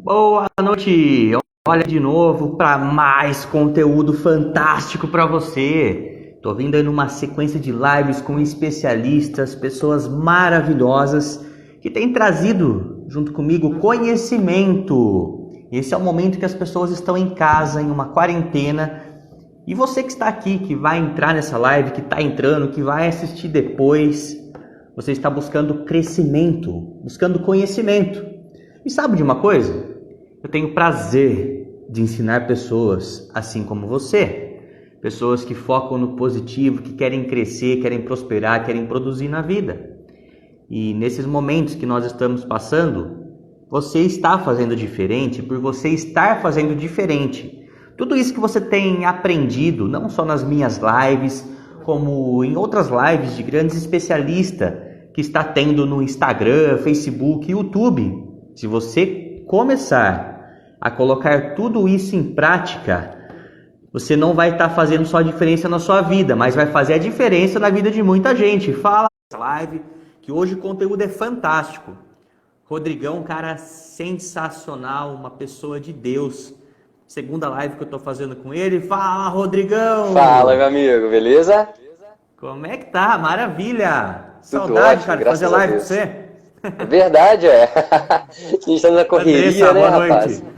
Boa noite! Olha de novo para mais conteúdo fantástico para você. Tô vindo aí numa sequência de lives com especialistas, pessoas maravilhosas que têm trazido junto comigo conhecimento. Esse é o momento que as pessoas estão em casa, em uma quarentena. E você que está aqui, que vai entrar nessa live, que está entrando, que vai assistir depois, você está buscando crescimento, buscando conhecimento. E sabe de uma coisa? Eu tenho prazer de ensinar pessoas assim como você. Pessoas que focam no positivo, que querem crescer, querem prosperar, querem produzir na vida. E nesses momentos que nós estamos passando, você está fazendo diferente por você estar fazendo diferente. Tudo isso que você tem aprendido, não só nas minhas lives, como em outras lives de grandes especialistas que está tendo no Instagram, Facebook, YouTube. Se você começar a colocar tudo isso em prática, você não vai estar fazendo só a diferença na sua vida, mas vai fazer a diferença na vida de muita gente. Fala nessa live que hoje o conteúdo é fantástico. Rodrigão, um cara sensacional, uma pessoa de Deus. Segunda live que eu tô fazendo com ele. Fala, Rodrigão! Fala, meu amigo, beleza? Como é que tá? Maravilha! Tudo Saudade, ótimo, cara, de graças fazer a live com Deus. você. É verdade, é. A gente tá na correria, Andressa, né, boa rapaz? noite.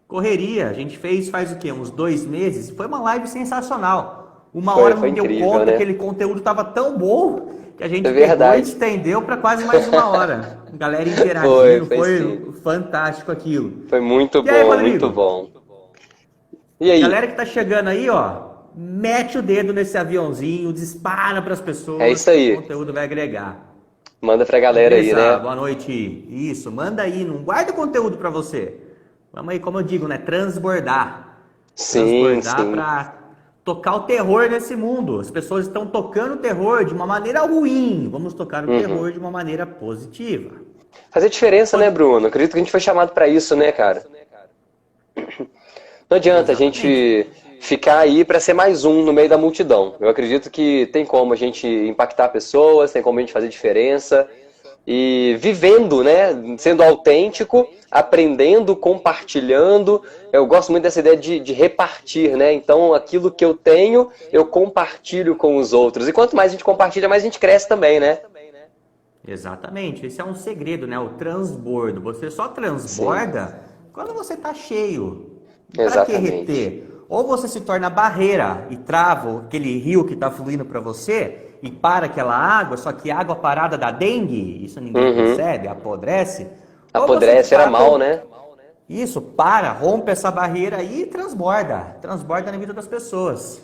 Correria, a gente fez faz o quê? Uns 2 meses. Foi uma live sensacional. Uma hora Foi não deu incrível, conta, né? aquele conteúdo estava tão bom que a É gente pegou e verdade. estendeu para quase mais uma hora. Galera interagindo, Foi sim. foi fantástico aquilo. Foi muito E aí, bom, muito Rodrigo? bom. E Galera aí? que tá chegando aí, ó, mete o dedo nesse aviãozinho, dispara para as É pessoas isso que o aí. conteúdo vai agregar. Manda pra galera aí, Andressa, né? boa noite. Isso, manda aí, não guarda o conteúdo para você. Vamos aí, como eu digo, né? Transbordar. Sim, Transbordar sim. para tocar o terror nesse mundo. As pessoas estão tocando o terror de uma maneira ruim. Vamos tocar o Uhum. terror de uma maneira positiva. Fazer diferença, né, Rod- Bruno? Acredito que a gente foi chamado pra isso, né, cara? Não adianta a Exatamente. gente ficar aí para ser mais um no meio da multidão. Eu acredito que tem como a gente impactar pessoas, tem como a gente fazer diferença e vivendo, né, sendo autêntico, aprendendo, compartilhando. Eu gosto muito dessa ideia de repartir, né? Então, aquilo que eu tenho, eu compartilho com os outros. E quanto mais a gente compartilha, mais a gente cresce também, né? Exatamente. Esse é um segredo, né? O transbordo. Você só Sim, transborda quando você está cheio. E para que exatamente. reter? Ou você se torna barreira e trava aquele rio que está fluindo para você e para aquela água, só que água parada dá dengue, isso ninguém Uhum. percebe, apodrece. Ou você Apodrece, era mal, né? isso, para, rompe essa barreira e transborda. Transborda na vida das pessoas.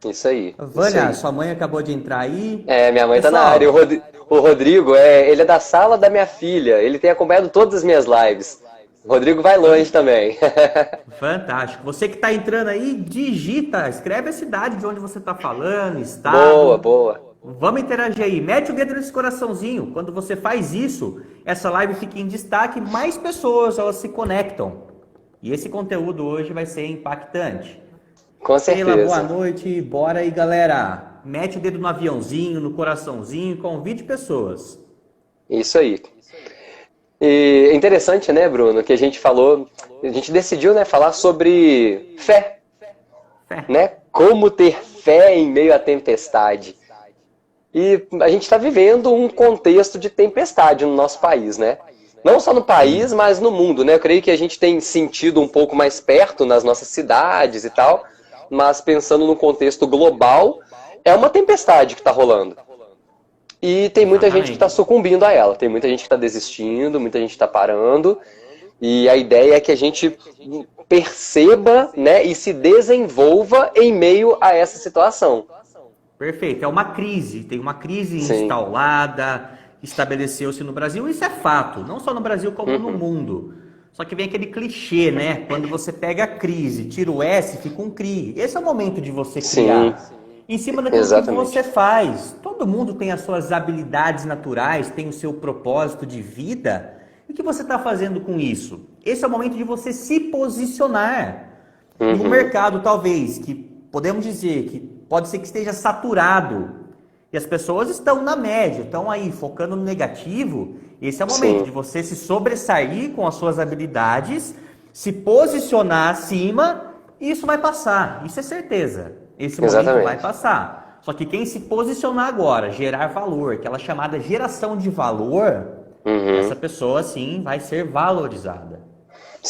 Isso aí, isso Vânia, aí. sua mãe acabou de entrar aí. É, minha mãe tá na área. Pessoal, O Rodrigo, ele é da sala da minha filha. Ele tem acompanhado todas as minhas lives. O Rodrigo vai longe também. fantástico. Você que está entrando aí, digita, escreve a cidade de onde você está falando, Boa, estado. boa. Vamos interagir aí. Mete o dedo nesse coraçãozinho. Quando você faz isso, essa live fica em destaque, mais pessoas elas se conectam. E esse conteúdo hoje vai ser impactante. Com Sheila, boa certeza. noite. Bora aí, galera. Mete o dedo no aviãozinho, no coraçãozinho, convide pessoas. Isso aí. E é interessante, né, Bruno, que a gente decidiu, né, falar sobre fé, Fé. né? Como ter fé em meio à tempestade. E a gente está vivendo um contexto de tempestade no nosso país, né? Não só no país, Sim. mas no mundo, né? Eu creio que a gente tem sentido um pouco mais perto nas nossas cidades e tal, mas pensando no contexto global, é uma tempestade que está rolando. E tem muita gente que está Exatamente. sucumbindo a ela, tem muita gente que está desistindo, muita gente está parando, e a ideia é que a gente perceba, né, e se desenvolva em meio a essa situação. Perfeito. É uma crise. Tem uma crise Sim. instaurada, estabeleceu-se no Brasil. Isso é fato. Não só no Brasil, como no Uhum. mundo. Só que vem aquele clichê, né? Quando você pega a crise, tira o S, fica um CRI. Esse é o momento de você Sim, criar. Em cima daquilo que você exatamente. faz. Todo mundo tem as suas habilidades naturais, tem o seu propósito de vida. E o que você está fazendo com isso? Esse é o momento de você se posicionar. E o Uhum. mercado, talvez, que podemos dizer que pode ser que esteja saturado, e as pessoas estão na média, estão aí focando no negativo, Esse é o momento Sim, de você se sobressair com as suas habilidades, se posicionar acima, e isso vai passar. Isso é certeza. Esse momento vai exatamente. passar. Só que quem se posicionar agora, gerar valor, aquela chamada geração de valor, Uhum. essa pessoa sim vai ser valorizada.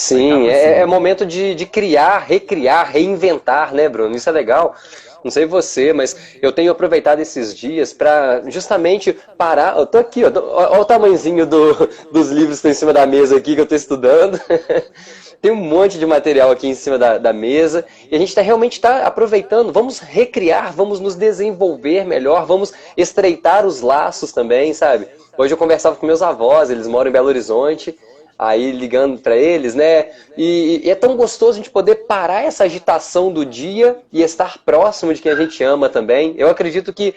Vai estar Sim, por é cima. momento de criar, recriar, reinventar, né, Bruno? Isso é legal. Não sei você, mas eu tenho aproveitado esses dias para justamente parar. Eu tô aqui, ó, ó o tamanhozinho dos livros que estão em cima da mesa aqui que eu estou estudando. Tem um monte de material aqui em cima da mesa e a gente realmente está aproveitando. Vamos recriar, vamos nos desenvolver melhor, vamos estreitar os laços também, sabe? Hoje eu conversava com meus avós, eles moram em Belo Horizonte, aí ligando para eles, né? E é tão gostoso a gente poder parar essa agitação do dia e estar próximo de quem a gente ama também. Eu acredito que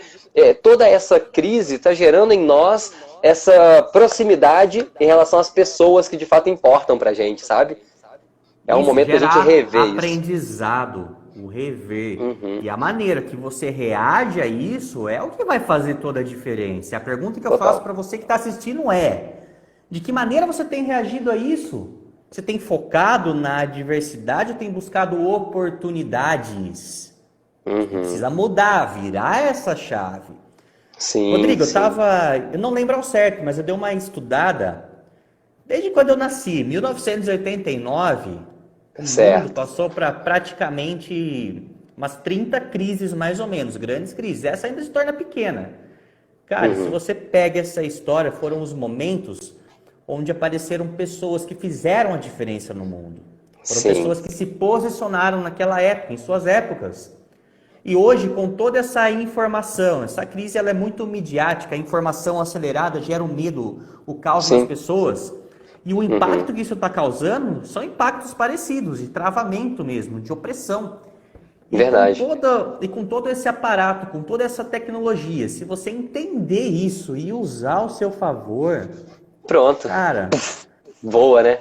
toda essa crise está gerando em nós essa proximidade em relação às pessoas que de fato importam pra gente, sabe? É um Isso momento da gente gera rever isso. aprendizado, o rever. Uhum, E a maneira que você reage a isso é o que vai fazer toda a diferença. A pergunta que eu faço total. para você que está assistindo é: de que maneira você tem reagido a isso? Você tem focado na adversidade ou tem buscado oportunidades? Você Uhum. precisa mudar, virar essa chave. Sim, Rodrigo, sim. eu não lembro ao certo, mas eu dei uma estudada desde quando eu nasci, 1989, o mundo Certo. passou para praticamente umas 30 crises mais ou menos, grandes crises. Essa ainda se torna pequena. Cara, se Uhum. você pega essa história, foram os momentos onde apareceram pessoas que fizeram a diferença no mundo. Foram Sim, pessoas que se posicionaram naquela época, em suas épocas. E hoje, com toda essa informação, essa crise ela é muito midiática, a informação acelerada gera o medo, o caos nas sim. pessoas. E o Uhum. impacto que isso está causando são impactos parecidos, de travamento mesmo, de opressão. Verdade. E com todo esse aparato, com toda essa tecnologia, se você entender isso e usar ao seu favor, Pronto. cara, Voa, né?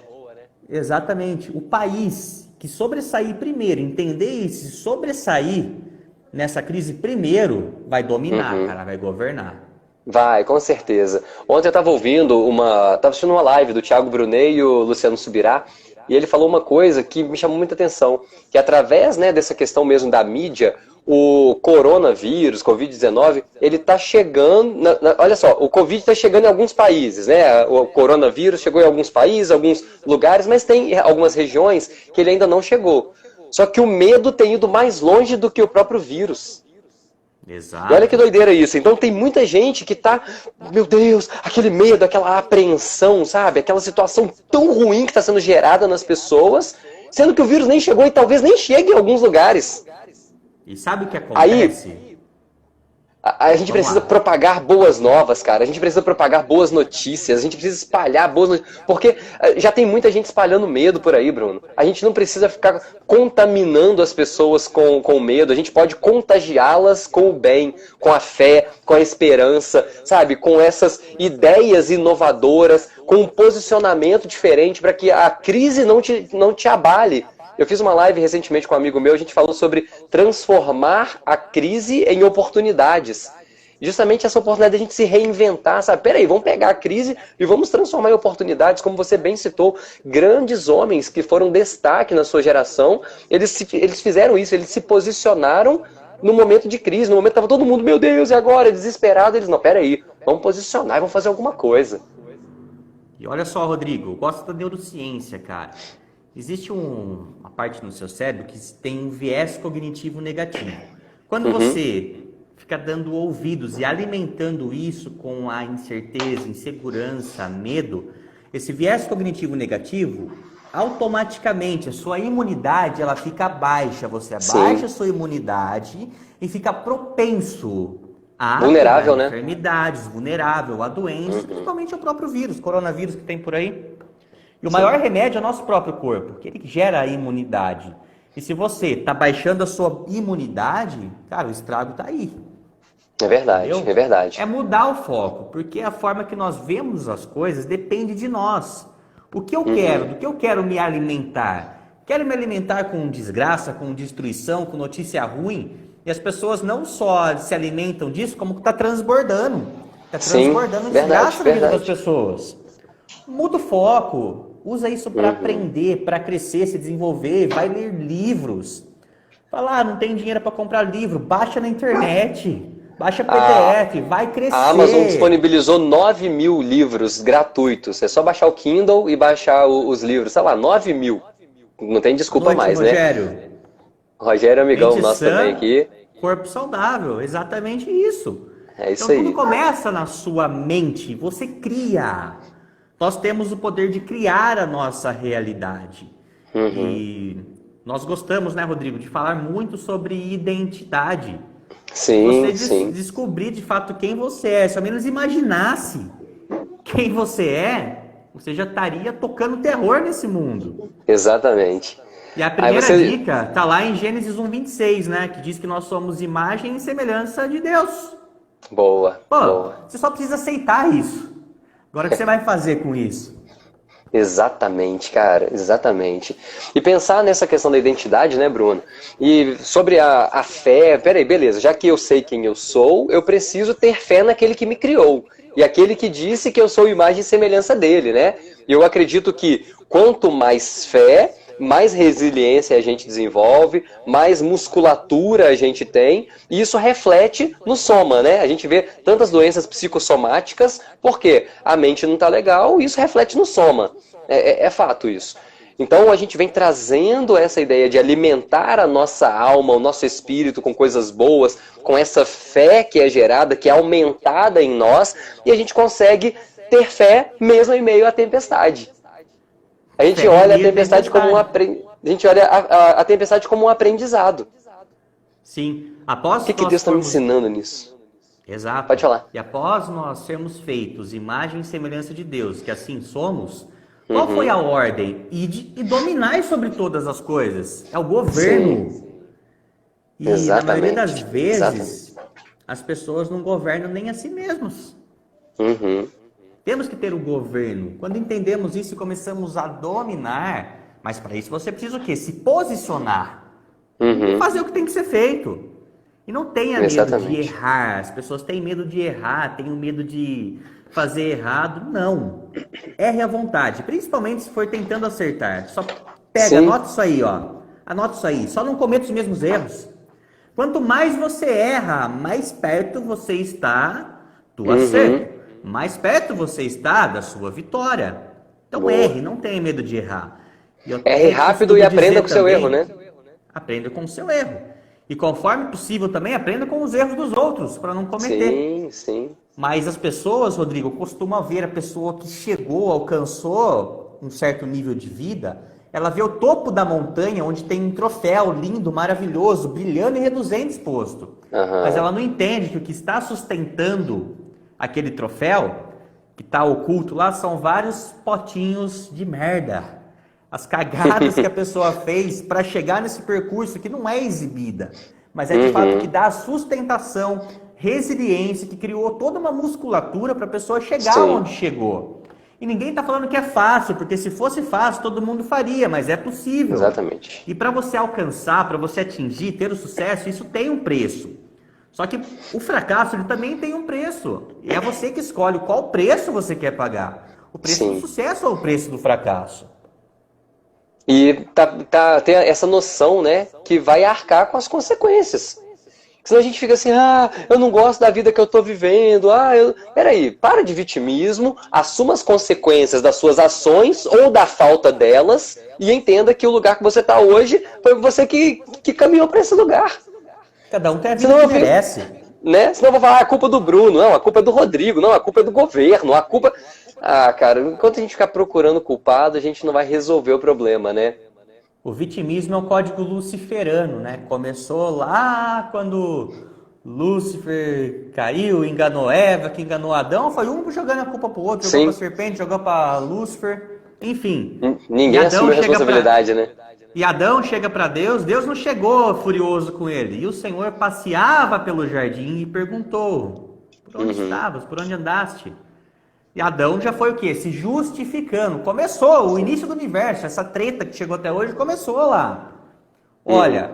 exatamente, o país que sobressair primeiro, entender isso e sobressair nessa crise primeiro, vai dominar, Uhum. cara, vai governar. Vai, com certeza. Ontem eu estava ouvindo tava assistindo uma live do Thiago Brunet e o Luciano Subirá, e ele falou uma coisa que me chamou muita atenção, que através, né, dessa questão mesmo da mídia, o coronavírus, Covid-19, ele está chegando, olha só, o Covid está chegando em alguns países, né? O coronavírus chegou em alguns países, alguns lugares, mas tem algumas regiões que ele ainda não chegou. Só que o medo tem ido mais longe do que o próprio vírus. E olha que Exato. doideira isso. Então tem muita gente que tá, meu Deus, aquele medo, aquela apreensão, sabe? Aquela situação tão ruim que está sendo gerada nas pessoas, sendo que o vírus nem chegou e talvez nem chegue em alguns lugares. E sabe o que Aí acontece? a gente Vamos precisa lá. propagar boas novas, cara. A gente precisa propagar boas notícias. A gente precisa espalhar boas notícias. Porque já tem muita gente espalhando medo por aí, Bruno. A gente não precisa ficar contaminando as pessoas com medo. A gente pode contagiá-las com o bem, com a fé, com a esperança, sabe? Com essas ideias inovadoras, com um posicionamento diferente para que a crise não te abale. Eu fiz uma live recentemente com um amigo meu, a gente falou sobre transformar a crise em oportunidades. Justamente essa oportunidade de a gente se reinventar, sabe? Peraí, vamos pegar a crise e vamos transformar em oportunidades, como você bem citou, grandes homens que foram destaque na sua geração, eles fizeram isso, eles se posicionaram no momento de crise, no momento que estava todo mundo, meu Deus, e agora? Desesperado, eles, não, peraí, vamos posicionar e vamos fazer alguma coisa. E olha só, Rodrigo, eu gosto da neurociência, cara. Existe uma parte no seu cérebro que tem um viés cognitivo negativo. Quando Uhum, você fica dando ouvidos e alimentando isso com a incerteza, insegurança, medo, esse viés cognitivo negativo, automaticamente a sua imunidade ela fica baixa. Você abaixa sim. a sua imunidade e fica propenso a pegar Vulnerável, né? enfermidades, vulnerável a doenças, Uhum, principalmente o próprio vírus, coronavírus que tem por aí. E o sim. maior remédio é o nosso próprio corpo, que ele gera a imunidade. E se você está baixando a sua imunidade, cara, o estrago está aí, É verdade, é entendeu? verdade. É mudar o foco, porque a forma que nós vemos as coisas depende de nós. O que eu quero, Uhum. do que eu quero me alimentar? Quero me alimentar com desgraça, com destruição, com notícia ruim? E as pessoas não só se alimentam disso, como está transbordando. Está Sim, transbordando verdade, desgraça na vida das verdade. pessoas. Muda o foco. Usa isso para aprender, para crescer, se desenvolver. Vai ler livros. Fala, não tem dinheiro para comprar livro. Baixa na internet. Baixa PDF. Vai crescer. A Amazon disponibilizou 9.000 livros gratuitos. É só baixar o Kindle e baixar os livros. Sei lá, 9.000. Não tem desculpa mais, Rogério. né? Rogério, amigão Mente nosso sã, também aqui. Corpo saudável. Exatamente isso. É isso Então aí. tudo começa na sua mente. Você cria. Nós temos o poder de criar a nossa realidade. E nós gostamos, né, Rodrigo, de falar muito sobre identidade. Sim, Você sim. descobrir de fato quem você é, se ao menos imaginasse quem você é, você já estaria tocando terror nesse mundo. Exatamente. E a primeira dica tá lá em Gênesis 1:26, né, que diz que nós somos imagem e semelhança de Deus. Boa, Pô, boa. você só precisa aceitar isso. Agora, o que você vai fazer com isso? Exatamente, cara, exatamente. E pensar nessa questão da identidade, né, Bruno? E sobre a fé, peraí, beleza, já que eu sei quem eu sou, eu preciso ter fé naquele que me criou. E aquele que disse que eu sou imagem e semelhança dele, né? E eu acredito que quanto mais fé, mais resiliência a gente desenvolve, mais musculatura a gente tem, e isso reflete no soma, né? A gente vê tantas doenças psicossomáticas, porque a mente não está legal, e isso reflete no soma. É fato isso. Então a gente vem trazendo essa ideia de alimentar a nossa alma, o nosso espírito com coisas boas, com essa fé que é gerada, que é aumentada em nós, e a gente consegue ter fé mesmo em meio à tempestade. A gente olha a tempestade como a tempestade como um aprendizado. Sim. Após O que Deus está me ensinando nisso? Exato. Pode falar. E após nós sermos feitos imagem e semelhança de Deus, que assim somos, qual foi a ordem? E dominar sobre todas as coisas. É o governo. Sim. E Exatamente. na maioria das vezes, Exatamente. as pessoas não governam nem a si mesmos. Temos que ter o governo. Quando entendemos isso e começamos a dominar, mas para isso você precisa o quê? Se posicionar. E fazer o que tem que ser feito. E não tenha medo de errar. As pessoas têm medo de errar, têm medo de fazer errado. Não. Erre à vontade. Principalmente se for tentando acertar. Só pega, anota isso aí, ó. Anota isso aí. Só não cometa os mesmos erros. Quanto mais você erra, mais perto você está do acerto. Mais perto você está da sua vitória. Então erre, não tenha medo de errar. Erre rápido e aprenda com o seu erro, né? Aprenda com o seu erro. E conforme possível também, aprenda com os erros dos outros, para não cometer. Sim, sim. Mas as pessoas, Rodrigo, costumam ver a pessoa que chegou, alcançou um certo nível de vida, ela vê o topo da montanha, onde tem um troféu lindo, maravilhoso, brilhando e reluzente exposto. Mas ela não entende que o que está sustentando aquele troféu, que está oculto lá, são vários potinhos de merda. As cagadas que a pessoa fez para chegar nesse percurso que não é exibida, mas é de fato que dá a sustentação, resiliência, que criou toda uma musculatura para a pessoa chegar onde chegou. E ninguém está falando que é fácil, porque se fosse fácil todo mundo faria, mas é possível. Exatamente. E para você alcançar, para você atingir, ter o sucesso, isso tem um preço. Só que o fracasso ele também tem um preço. E é você que escolhe qual preço você quer pagar. O preço do sucesso ou o preço do fracasso. E tem essa noção, né, que vai arcar com as consequências. Senão a gente fica assim, eu não gosto da vida que eu estou vivendo, Peraí, para de vitimismo, assuma as consequências das suas ações ou da falta delas e entenda que o lugar que você está hoje foi você que caminhou para esse lugar. Cada um tem a vida que merece. Né? Senão eu vou falar, a culpa é do Bruno, não, a culpa é do Rodrigo, não, a culpa é do governo, a culpa... cara, enquanto a gente ficar procurando culpado, a gente não vai resolver o problema, né? O vitimismo é o código luciferano, né? Começou lá quando Lúcifer caiu, enganou Eva, que enganou Adão, foi um jogando a culpa pro outro, jogou pra serpente, jogou pra Lúcifer, enfim. Ninguém assume a responsabilidade, né? E Adão chega para Deus, Deus não chegou furioso com ele. E o Senhor passeava pelo jardim e perguntou, por onde estavas, por onde andaste? E Adão já foi o quê? Se justificando. Começou o início do universo, essa treta que chegou até hoje começou lá. Olha,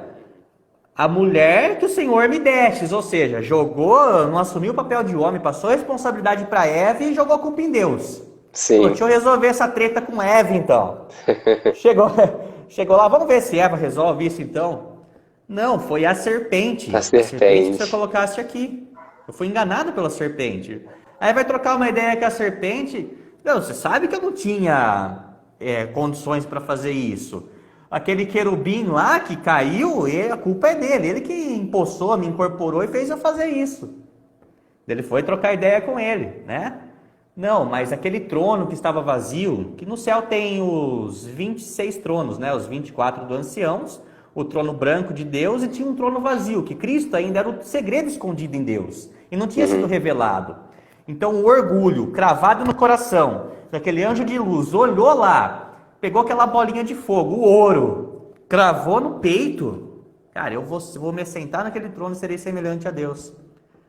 a mulher que o Senhor me destes, ou seja, jogou, não assumiu o papel de homem, passou a responsabilidade para Eva e jogou a culpa em Deus. Sim. Deixa eu resolver essa treta com Eva, então. Chegou, chegou lá, vamos ver se Eva resolve isso, então. Não, foi a serpente. A A serpente que você serpente. colocasse aqui. Eu fui enganado pela serpente. Aí vai trocar uma ideia com a serpente. Não, você sabe que eu não tinha condições para fazer isso. Aquele querubim lá que caiu, a culpa é dele. Ele que empossou, me incorporou e fez eu fazer isso. Ele foi trocar ideia com ele, né? Não, mas aquele trono que estava vazio, que no céu tem os 26 tronos, né? Os 24 do anciãos, o trono branco de Deus e tinha um trono vazio, que Cristo ainda era o segredo escondido em Deus e não tinha sido revelado. Então o orgulho cravado no coração, aquele anjo de luz olhou lá, pegou aquela bolinha de fogo, o ouro, cravou no peito. Cara, eu vou me assentar naquele trono e serei semelhante a Deus.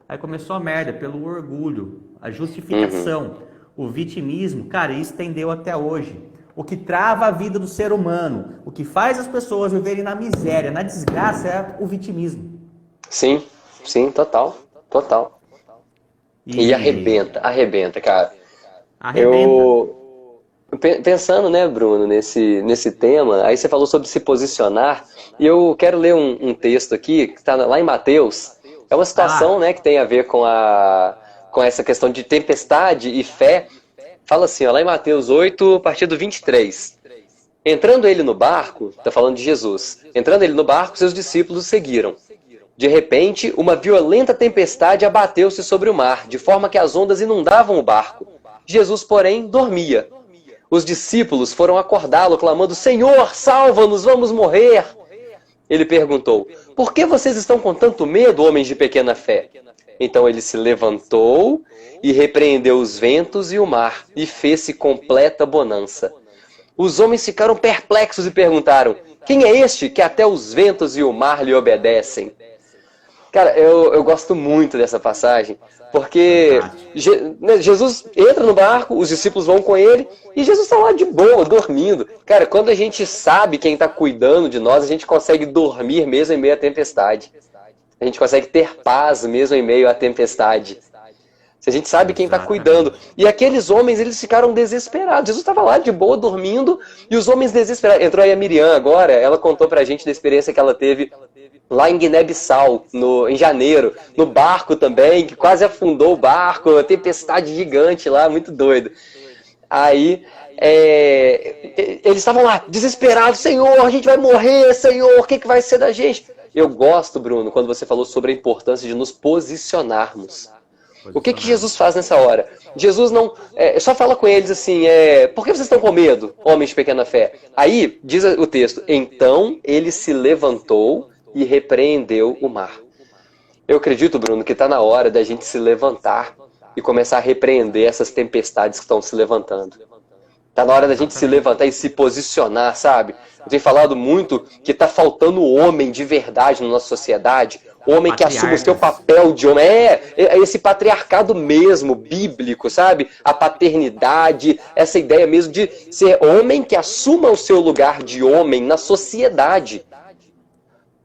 Aí começou a merda, pelo orgulho, a justificação, o vitimismo. Cara, isso estendeu até hoje. O que trava a vida do ser humano, o que faz as pessoas viverem na miséria, na desgraça, é o vitimismo. Sim, sim, total, total. E arrebenta, cara. Arrebenta. Pensando, né, Bruno, nesse tema, aí você falou sobre se posicionar, e eu quero ler um texto aqui, que está lá em Mateus. É uma situação, né, que tem a ver com essa questão de tempestade e fé. Fala assim, ó, lá em Mateus 8, a partir do 23. Entrando ele no barco, está falando de Jesus, entrando ele no barco, seus discípulos o seguiram. De repente, uma violenta tempestade abateu-se sobre o mar, de forma que as ondas inundavam o barco. Jesus, porém, dormia. Os discípulos foram acordá-lo, clamando, Senhor, salva-nos, vamos morrer. Ele perguntou, por que vocês estão com tanto medo, homens de pequena fé? Então ele se levantou e repreendeu os ventos e o mar, e fez-se completa bonança. Os homens ficaram perplexos e perguntaram, quem é este que até os ventos e o mar lhe obedecem? Cara, eu gosto muito dessa passagem, porque Jesus entra no barco, os discípulos vão com ele, e Jesus está lá de boa, dormindo. Cara, quando a gente sabe quem está cuidando de nós, a gente consegue dormir mesmo em meio à tempestade. A gente consegue ter paz mesmo em meio à tempestade. Se a gente sabe quem está cuidando. E aqueles homens, eles ficaram desesperados. Jesus estava lá de boa, dormindo, e os homens desesperados. Entrou aí a Miriam agora, ela contou pra gente da experiência que ela teve lá em Guiné-Bissau, em janeiro, no barco também, que quase afundou o barco, uma tempestade gigante lá, muito doido. Aí, eles estavam lá, desesperados, Senhor, a gente vai morrer, Senhor, o que vai ser da gente? Eu gosto, Bruno, quando você falou sobre a importância de nos posicionarmos. O que Jesus faz nessa hora? Jesus não só fala com eles assim, por que vocês estão com medo, homens de pequena fé? Aí, diz o texto, então ele se levantou e repreendeu o mar. Eu acredito, Bruno, que está na hora da gente se levantar e começar a repreender essas tempestades que estão se levantando. Está na hora da gente se levantar e se posicionar, sabe? Eu tenho falado muito que está faltando homem de verdade na nossa sociedade, homem que assume o seu papel de homem. Esse patriarcado mesmo, bíblico, sabe? A paternidade, essa ideia mesmo de ser homem que assuma o seu lugar de homem na sociedade.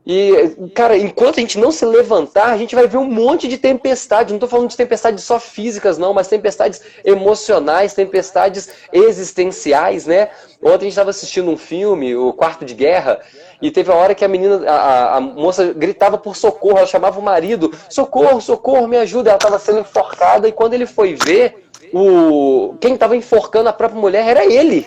E, cara, enquanto a gente não se levantar, a gente vai ver um monte de tempestades. Não estou falando de tempestades só físicas, não, mas tempestades emocionais, tempestades existenciais, né? Ontem a gente estava assistindo um filme, o Quarto de Guerra, e teve a hora que a moça gritava por socorro, ela chamava o marido, socorro, socorro, me ajuda. Ela estava sendo enforcada, e quando ele foi ver, quem estava enforcando a própria mulher era ele.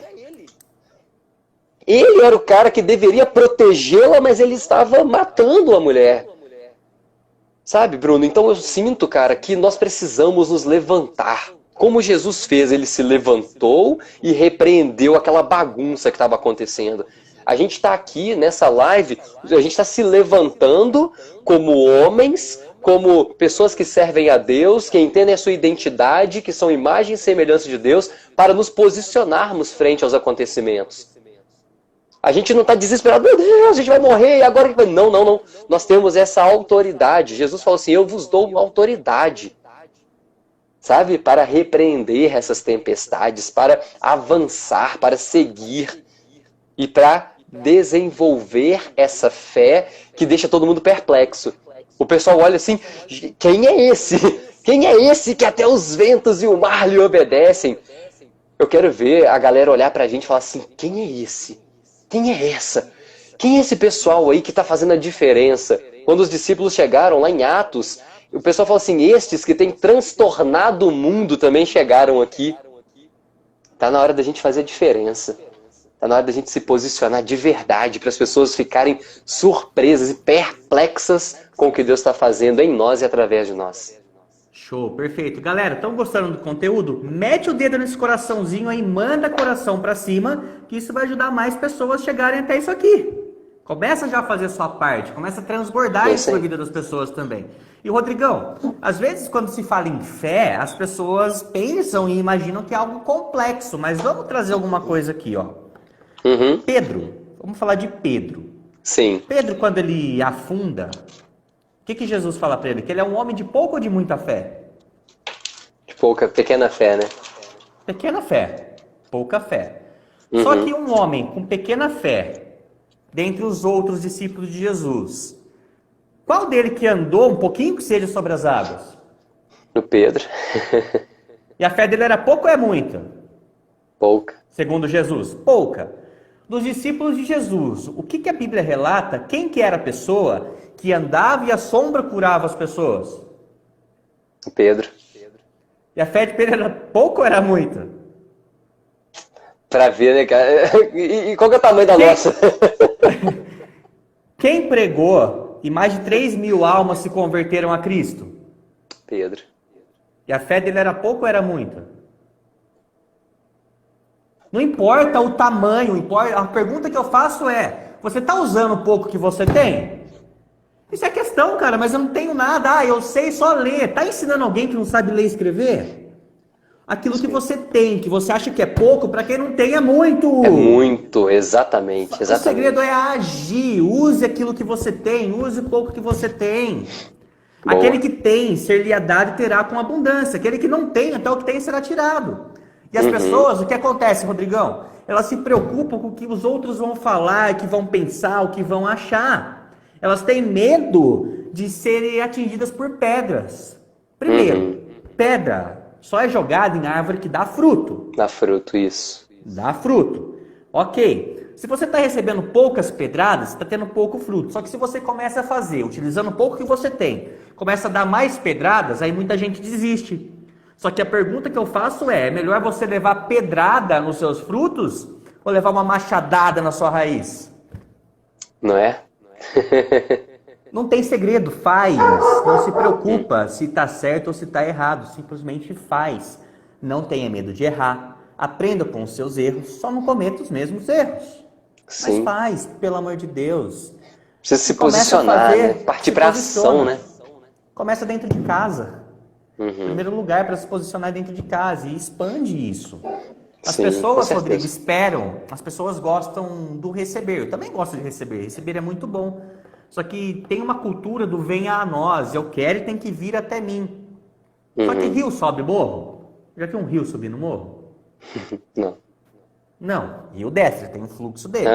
Ele era o cara que deveria protegê-la, mas ele estava matando a mulher. Sabe, Bruno? Então eu sinto, cara, que nós precisamos nos levantar. Como Jesus fez, ele se levantou e repreendeu aquela bagunça que estava acontecendo. A gente está aqui nessa live, a gente está se levantando como homens, como pessoas que servem a Deus, que entendem a sua identidade, que são imagem e semelhança de Deus, para nos posicionarmos frente aos acontecimentos. A gente não está desesperado, meu Deus, a gente vai morrer, e agora que vai... Não, não, não. Nós temos essa autoridade. Jesus falou assim, eu vos dou autoridade. Sabe? Para repreender essas tempestades, para avançar, para seguir e para desenvolver essa fé que deixa todo mundo perplexo. O pessoal olha assim, quem é esse? Quem é esse que até os ventos e o mar lhe obedecem? Eu quero ver a galera olhar pra gente e falar assim, quem é esse? Quem é essa? Quem é esse pessoal aí que tá fazendo a diferença? Quando os discípulos chegaram lá em Atos, o pessoal falou assim, estes que têm transtornado o mundo também chegaram aqui. Tá na hora da gente fazer a diferença. Tá na hora da gente se posicionar de verdade para as pessoas ficarem surpresas e perplexas com o que Deus está fazendo em nós e através de nós. Show, perfeito. Galera, estão gostando do conteúdo? Mete o dedo nesse coraçãozinho aí, manda coração pra cima, que isso vai ajudar mais pessoas a chegarem até isso aqui. Começa já a fazer a sua parte, começa a transbordar isso na vida das pessoas também. E Rodrigão, às vezes quando se fala em fé, as pessoas pensam e imaginam que é algo complexo, mas vamos trazer alguma coisa aqui, ó. Uhum. Pedro, vamos falar de Pedro. Sim. Pedro, quando ele afunda, o que Jesus fala para ele? Que ele é um homem de pouca ou de muita fé? De pouca, pequena fé, né? Pequena fé, pouca fé. Uhum. Só que um homem com pequena fé, dentre os outros discípulos de Jesus, qual dele que andou um pouquinho que seja sobre as águas? O Pedro. E a fé dele era pouca ou é muita? Pouca. Segundo Jesus, pouca. Dos discípulos de Jesus, o que a Bíblia relata? Quem que era a pessoa que andava e a sombra curava as pessoas? O Pedro. E a fé de Pedro era pouca ou era muita? Pra ver, né, cara? E qual que é o tamanho da nossa? Quem pregou e mais de 3.000 almas se converteram a Cristo? Pedro. E a fé dele era pouca ou era muita? Não importa o tamanho, a pergunta que eu faço é, você está usando o pouco que você tem? Isso é questão, cara, mas eu não tenho nada, eu sei só ler. Está ensinando alguém que não sabe ler e escrever? Aquilo que você tem, que você acha que é pouco, para quem não tem é muito. É muito, exatamente. O segredo é agir, use aquilo que você tem, use o pouco que você tem. Boa. Aquele que tem, ser-lhe dado terá com abundância. Aquele que não tem, até o que tem será tirado. E as pessoas, o que acontece, Rodrigão? Elas se preocupam com o que os outros vão falar, o que vão pensar, o que vão achar. Elas têm medo de serem atingidas por pedras. Primeiro, pedra só é jogada em árvore que dá fruto. Dá fruto, isso. Dá fruto. Ok. Se você está recebendo poucas pedradas, está tendo pouco fruto. Só que se você começa a fazer, utilizando o pouco que você tem, começa a dar mais pedradas, aí muita gente desiste. Só que a pergunta que eu faço é melhor você levar pedrada nos seus frutos ou levar uma machadada na sua raiz? Não é? Não tem segredo, faz. Não se preocupa se está certo ou se está errado. Simplesmente faz. Não tenha medo de errar. Aprenda com os seus erros. Só não cometa os mesmos erros. Sim. Mas faz, pelo amor de Deus. Precisa se posicionar, fazer, né? Partir para ação, né? Começa dentro de casa. Em primeiro lugar, para se posicionar dentro de casa e expande isso. As pessoas, Rodrigo, esperam, as pessoas gostam do receber. Eu também gosto de receber. Receber é muito bom. Só que tem uma cultura do venha a nós. Eu quero e tem que vir até mim. Só que rio sobe morro? Já viu um rio subir no morro? Não. Não, rio desce, tem um fluxo dele,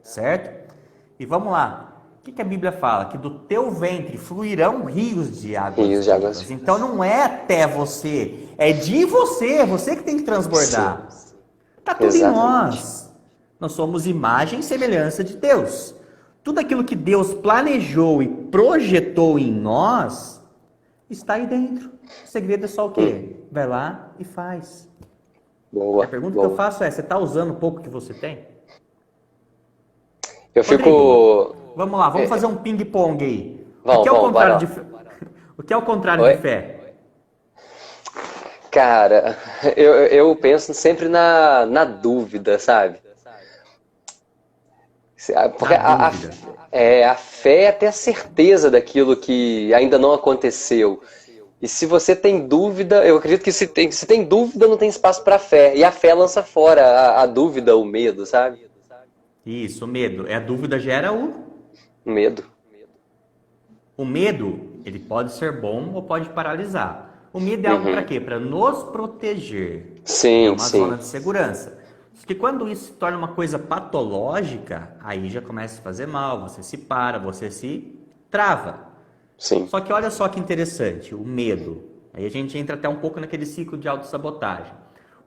certo? E vamos lá. O que a Bíblia fala? Que do teu ventre fluirão rios de águas. Rios de águas. Então não é até você, é de você, você que tem que transbordar. Está tudo em nós. Nós somos imagem e semelhança de Deus. Tudo aquilo que Deus planejou e projetou em nós está aí dentro. O segredo é só o quê? Vai lá e faz. Boa. A pergunta que eu faço é, você está usando o pouco que você tem? Eu fico... Vamos lá, vamos fazer um ping-pong aí. Vamos, o que é o contrário de fé? O que é o contrário de fé? Cara, eu penso sempre na dúvida, sabe? Porque a fé é ter a certeza daquilo que ainda não aconteceu. E se você tem dúvida, eu acredito que se tem dúvida, não tem espaço para fé. E a fé lança fora a dúvida, o medo, sabe? Isso, o medo. A dúvida gera o medo. O medo, ele pode ser bom ou pode paralisar. O medo é algo para quê? Para nos proteger. Sim, é uma zona de segurança. Porque quando isso se torna uma coisa patológica, aí já começa a fazer mal, você se para, você se trava. Sim. Só que olha só que interessante, o medo. Aí a gente entra até um pouco naquele ciclo de autossabotagem.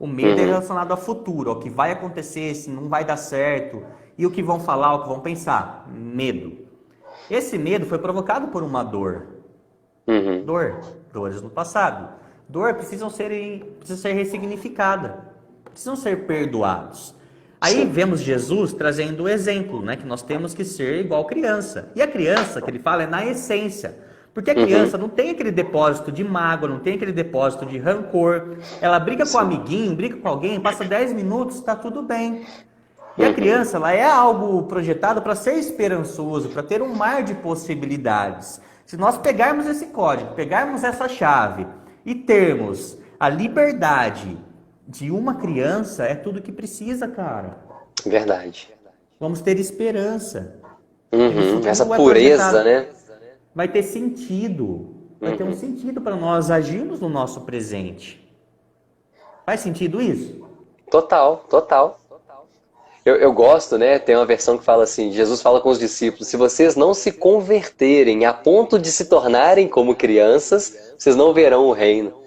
O medo é relacionado ao futuro, ao que vai acontecer, se não vai dar certo, e o que vão falar, o que vão pensar. Medo. Esse medo foi provocado por uma dor. Dores no passado. Dor precisa ser ressignificada, precisam ser perdoados. Aí vemos Jesus trazendo o exemplo, né, que nós temos que ser igual criança. E a criança, que ele fala, é na essência. Porque a criança não tem aquele depósito de mágoa, não tem aquele depósito de rancor. Ela briga com o amiguinho, briga com alguém, passa 10 minutos, está tudo bem. E a criança, ela é algo projetado para ser esperançoso, para ter um mar de possibilidades. Se nós pegarmos esse código, pegarmos essa chave e termos a liberdade de uma criança, é tudo que precisa, cara. Verdade. Vamos ter esperança. Essa pureza, né? Vai ter sentido. Vai ter um sentido para nós agirmos no nosso presente. Faz sentido isso? Total. Eu gosto, né? Tem uma versão que fala assim: Jesus fala com os discípulos, se vocês não se converterem a ponto de se tornarem como crianças, vocês não verão o reino.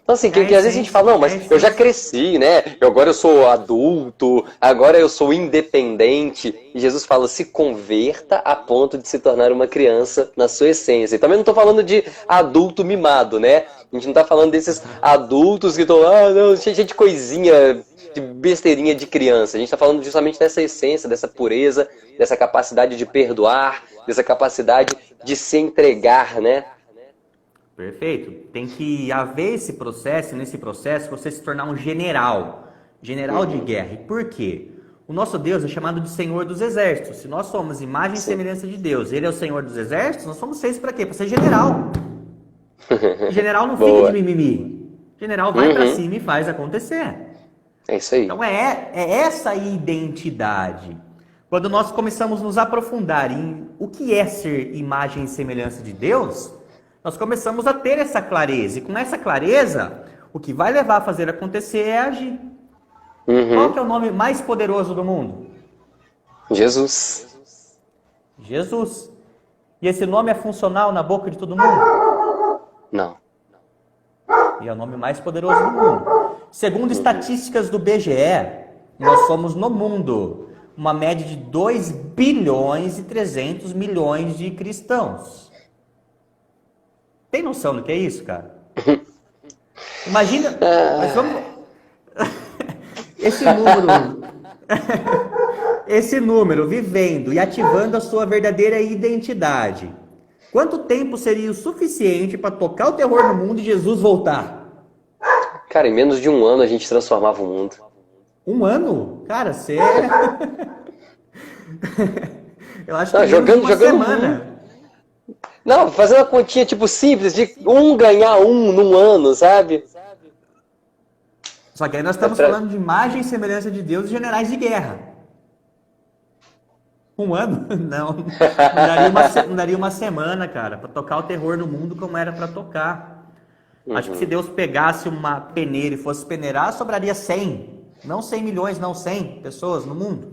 Então assim, que às vezes a gente fala, não, mas eu já cresci, né? Agora eu sou adulto, agora eu sou independente. E Jesus fala, se converta a ponto de se tornar uma criança na sua essência. E também não estou falando de adulto mimado, né? A gente não está falando desses adultos que estão, não, cheio de coisinha, de besteirinha de criança. A gente está falando justamente dessa essência, dessa pureza, dessa capacidade de perdoar, dessa capacidade de se entregar, né? Perfeito. Tem que haver esse processo, nesse processo, você se tornar um general de guerra. E por quê? O nosso Deus é chamado de Senhor dos Exércitos. Se nós somos imagem e semelhança de Deus, Ele é o Senhor dos Exércitos, nós somos feitos para quê? Para ser general. General não fica de mimimi. General vai para cima e faz acontecer. É isso aí. Então é essa identidade. Quando nós começamos a nos aprofundar em o que é ser imagem e semelhança de Deus, nós começamos a ter essa clareza. E com essa clareza, o que vai levar a fazer acontecer é agir. Qual que é o nome mais poderoso do mundo? Jesus. Jesus. E esse nome é funcional na boca de todo mundo? Não. E é o nome mais poderoso do mundo. Segundo estatísticas do BGE, nós somos no mundo uma média de 2 bilhões e 300 milhões de cristãos. Tem noção do que é isso, cara? Imagina, mas vamos... esse número vivendo e ativando a sua verdadeira identidade. Quanto tempo seria o suficiente para tocar o terror no mundo e Jesus voltar? Cara, em menos de um ano a gente transformava o mundo. Um ano? Cara, você... Eu acho que jogando uma semana. Não, fazer uma continha tipo simples, de ganhar num ano, sabe? Só que aí nós estamos falando de imagem e semelhança de Deus e generais de guerra. Um ano? Não daria uma semana, cara, para tocar o terror no mundo como era para tocar. Acho que se Deus pegasse uma peneira e fosse peneirar, sobraria 100. Não 100 milhões, não 100 pessoas no mundo.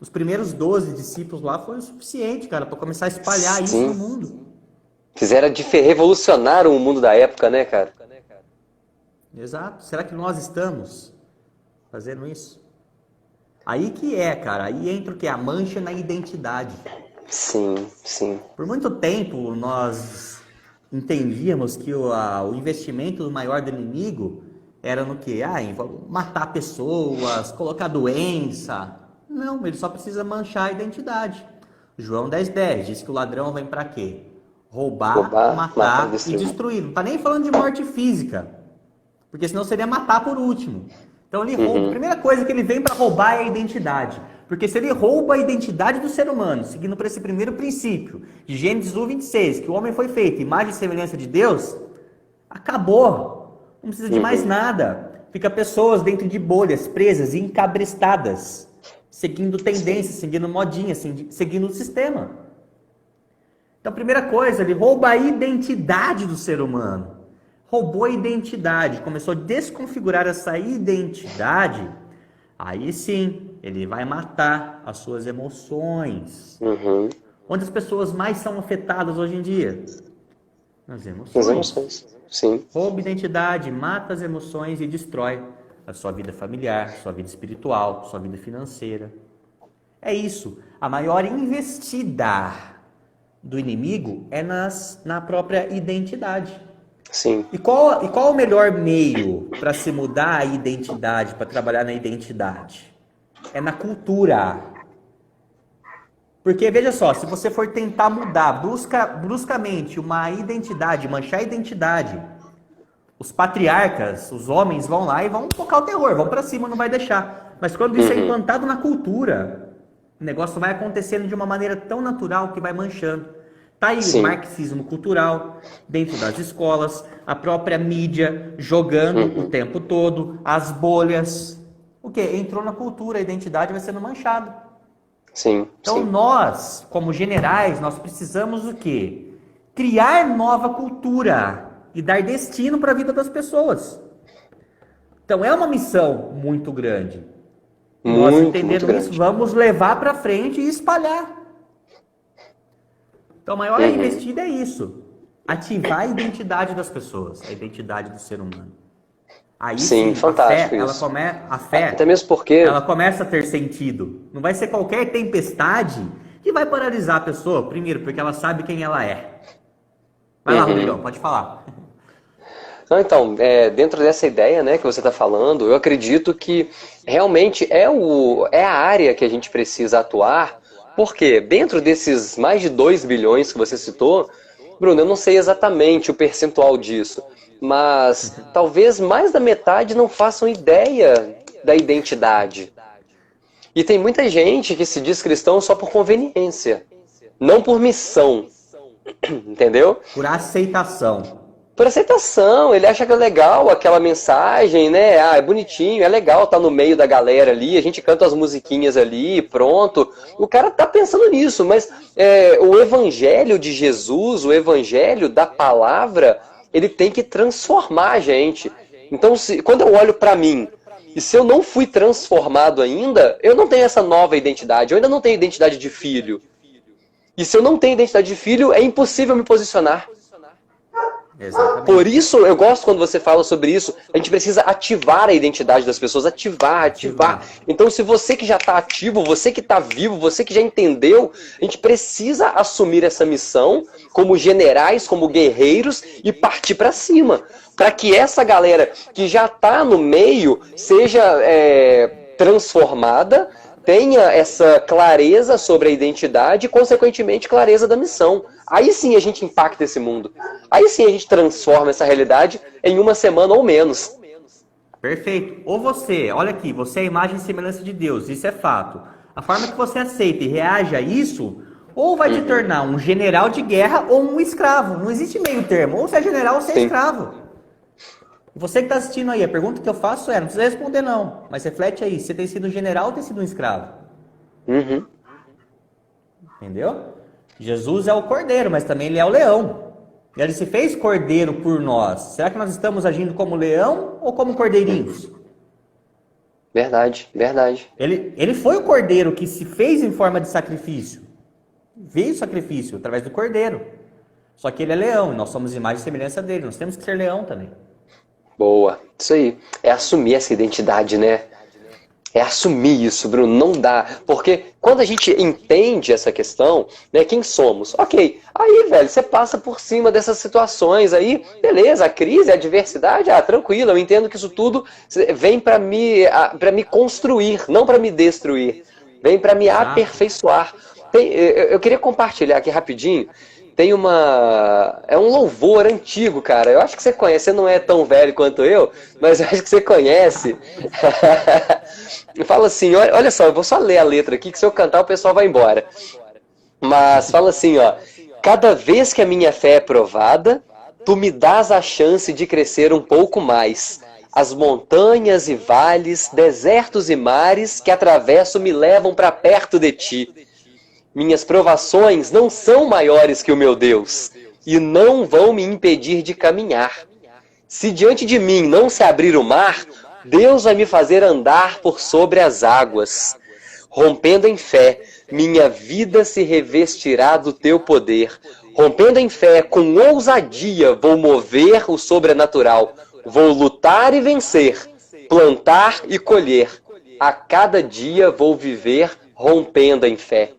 Os primeiros 12 discípulos lá foi o suficiente, cara, para começar a espalhar isso no mundo. Revolucionaram o mundo da época, né, cara? Exato. Será que nós estamos fazendo isso? Aí que cara. Aí entra o que? A mancha na identidade. Sim. Por muito tempo, nós entendíamos que o investimento maior do inimigo era no quê? Em matar pessoas, colocar doença. Não, ele só precisa manchar a identidade. João 10:10 diz que o ladrão vem para quê? Roubar, matar e destruir. Não está nem falando de morte física, porque senão seria matar por último. Então ele rouba. A primeira coisa que ele vem para roubar é a identidade. Porque se ele rouba a identidade do ser humano, seguindo por esse primeiro princípio de Gênesis 1:26, que o homem foi feito imagem e semelhança de Deus, acabou. Não precisa de mais nada. Fica pessoas dentro de bolhas, presas e encabrestadas, seguindo tendências, seguindo modinha, seguindo o sistema. Então, a primeira coisa, ele rouba a identidade do ser humano. Roubou a identidade, começou a desconfigurar essa identidade. Aí sim, ele vai matar as suas emoções. Onde as pessoas mais são afetadas hoje em dia? Nas Nas emoções. emoções. Sim. Rouba identidade, mata as emoções e destrói a sua vida familiar, sua vida espiritual, sua vida financeira. É isso. A maior investida do inimigo é na própria identidade. Sim. E qual o melhor meio para se mudar a identidade, para trabalhar na identidade? É na cultura. Porque, veja só, se você for tentar mudar bruscamente uma identidade, manchar a identidade, os patriarcas, os homens vão lá e vão tocar o terror, vão para cima, não vai deixar. Mas quando isso é implantado na cultura, o negócio vai acontecendo de uma maneira tão natural que vai manchando. Tá aí Sim. o marxismo cultural dentro das escolas, a própria mídia jogando o tempo todo, as bolhas. O quê? Entrou na cultura, a identidade vai sendo manchada. Sim. Então Sim. nós, como generais, nós precisamos o quê? Criar nova cultura e dar destino para a vida das pessoas. Então é uma missão muito grande. Nós entendendo isso, vamos levar para frente e espalhar. Então a maior investida é isso. Ativar a identidade das pessoas, a identidade do ser humano. Aí sim, fantástico a fé, até mesmo porque ela começa a ter sentido. Não vai ser qualquer tempestade que vai paralisar a pessoa, primeiro, porque ela sabe quem ela é. Vai lá, Rodrigão, pode falar. Então, dentro dessa ideia, né, que você está falando, eu acredito que realmente é a área que a gente precisa atuar, porque dentro desses mais de 2 bilhões que você citou, Bruno, eu não sei exatamente o percentual disso, mas talvez mais da metade não façam ideia da identidade. E tem muita gente que se diz cristão só por conveniência, não por missão, entendeu? Por aceitação. Por aceitação, ele acha que é legal aquela mensagem, né? Ah, é bonitinho, é legal estar no meio da galera ali, a gente canta as musiquinhas ali, pronto. O cara tá pensando nisso, mas o evangelho de Jesus, o evangelho da palavra, ele tem que transformar a gente. Então, quando eu olho pra mim, e se eu não fui transformado ainda, eu não tenho essa nova identidade, eu ainda não tenho identidade de filho. E se eu não tenho identidade de filho, é impossível me posicionar. Exatamente. Por isso, eu gosto quando você fala sobre isso. A gente precisa ativar a identidade das pessoas. Ativar. Então, se você que já está ativo, você que está vivo, você que já entendeu, a gente precisa assumir essa missão como generais, como guerreiros e partir para cima. Para que essa galera que já está no meio seja transformada, tenha essa clareza sobre a identidade e, consequentemente, clareza da missão. Aí sim a gente impacta esse mundo. Aí sim a gente transforma essa realidade em uma semana ou menos. Perfeito. Ou você, olha aqui, você é a imagem e semelhança de Deus, isso é fato. A forma que você aceita e reage a isso, ou vai te tornar um general de guerra ou um escravo. Não existe meio termo. Ou você é general ou você é escravo. Você que está assistindo aí, a pergunta que eu faço não precisa responder não, mas reflete aí, você tem sido um general ou tem sido um escravo? Entendeu? Jesus é o cordeiro, mas também ele é o leão. Ele se fez cordeiro por nós. Será que nós estamos agindo como leão ou como cordeirinhos? Verdade. Ele foi o cordeiro que se fez em forma de sacrifício. Veio o sacrifício através do cordeiro. Só que ele é leão e nós somos imagem e semelhança dele. Nós temos que ser leão também. Boa. Isso aí. É assumir essa identidade, né? É assumir isso, Bruno. Não dá. Porque quando a gente entende essa questão, né? Quem somos? Ok. Aí, velho, você passa por cima dessas situações aí. Beleza, a crise, a adversidade, tranquilo. Eu entendo que isso tudo vem para me construir, não para me destruir. Vem para me aperfeiçoar. Eu queria compartilhar aqui rapidinho. É um louvor antigo, cara. Eu acho que você conhece. Você não é tão velho quanto eu, mas eu acho que você conhece. Fala assim, olha só, eu vou só ler a letra aqui, que se eu cantar o pessoal vai embora. Mas fala assim, ó. Cada vez que a minha fé é provada, tu me dás a chance de crescer um pouco mais. As montanhas e vales, desertos e mares que atravesso me levam para perto de ti. Minhas provações não são maiores que o meu Deus, e não vão me impedir de caminhar. Se diante de mim não se abrir o mar, Deus vai me fazer andar por sobre as águas. Rompendo em fé, minha vida se revestirá do teu poder. Rompendo em fé, com ousadia, vou mover o sobrenatural. Vou lutar e vencer, plantar e colher. A cada dia vou viver rompendo em fé.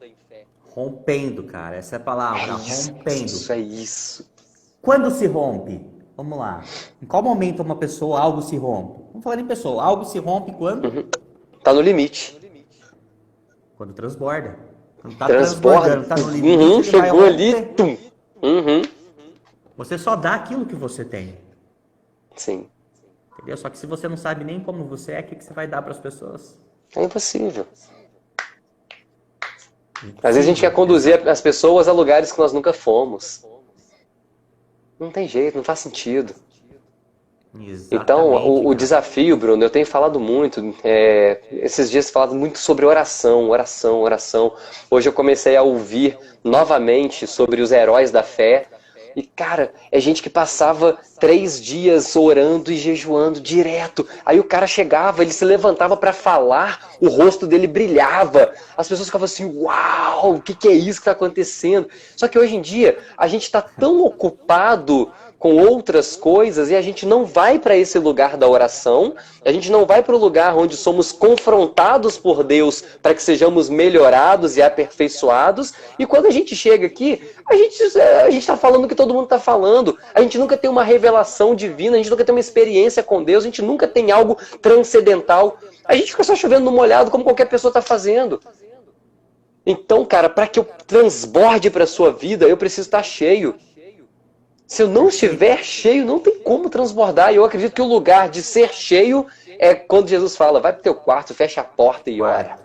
Rompendo, cara, essa é a palavra, rompendo. Isso é isso. Quando se rompe? Vamos lá. Em qual momento uma pessoa, algo se rompe? Vamos falar em pessoa. Algo se rompe quando? Tá no limite. Quando transborda. Quando tá Transborda. transbordando, tá no limite, ele vai Chegou ali, romper. tum. Você só dá aquilo que você tem. Sim. Entendeu? Só que se você não sabe nem como você é, o que você vai dar para as pessoas? É impossível. Às vezes a gente quer conduzir as pessoas a lugares que nós nunca fomos. Não tem jeito, não faz sentido. Exatamente, Então, o cara. desafio, Bruno, eu tenho falado muito, esses dias falado muito sobre oração. Hoje eu comecei a ouvir novamente sobre os heróis da fé. E, cara, é gente que passava 3 dias orando e jejuando direto. Aí o cara chegava, ele se levantava para falar, o rosto dele brilhava. As pessoas ficavam assim, uau, o que é isso que está acontecendo? Só que hoje em dia, a gente está tão ocupado com outras coisas e a gente não vai para esse lugar da oração, a gente não vai para o lugar onde somos confrontados por Deus para que sejamos melhorados e aperfeiçoados. E quando a gente chega aqui, a gente está falando o que todo mundo está falando. A gente nunca tem uma revelação divina, a gente nunca tem uma experiência com Deus, a gente nunca tem algo transcendental. A gente fica só chovendo no molhado como qualquer pessoa está fazendo. Então, cara, para que eu transborde para a sua vida, eu preciso estar cheio. Se eu não estiver cheio, não tem como transbordar. E eu acredito que o lugar de ser cheio é quando Jesus fala, vai para o teu quarto, fecha a porta e ora.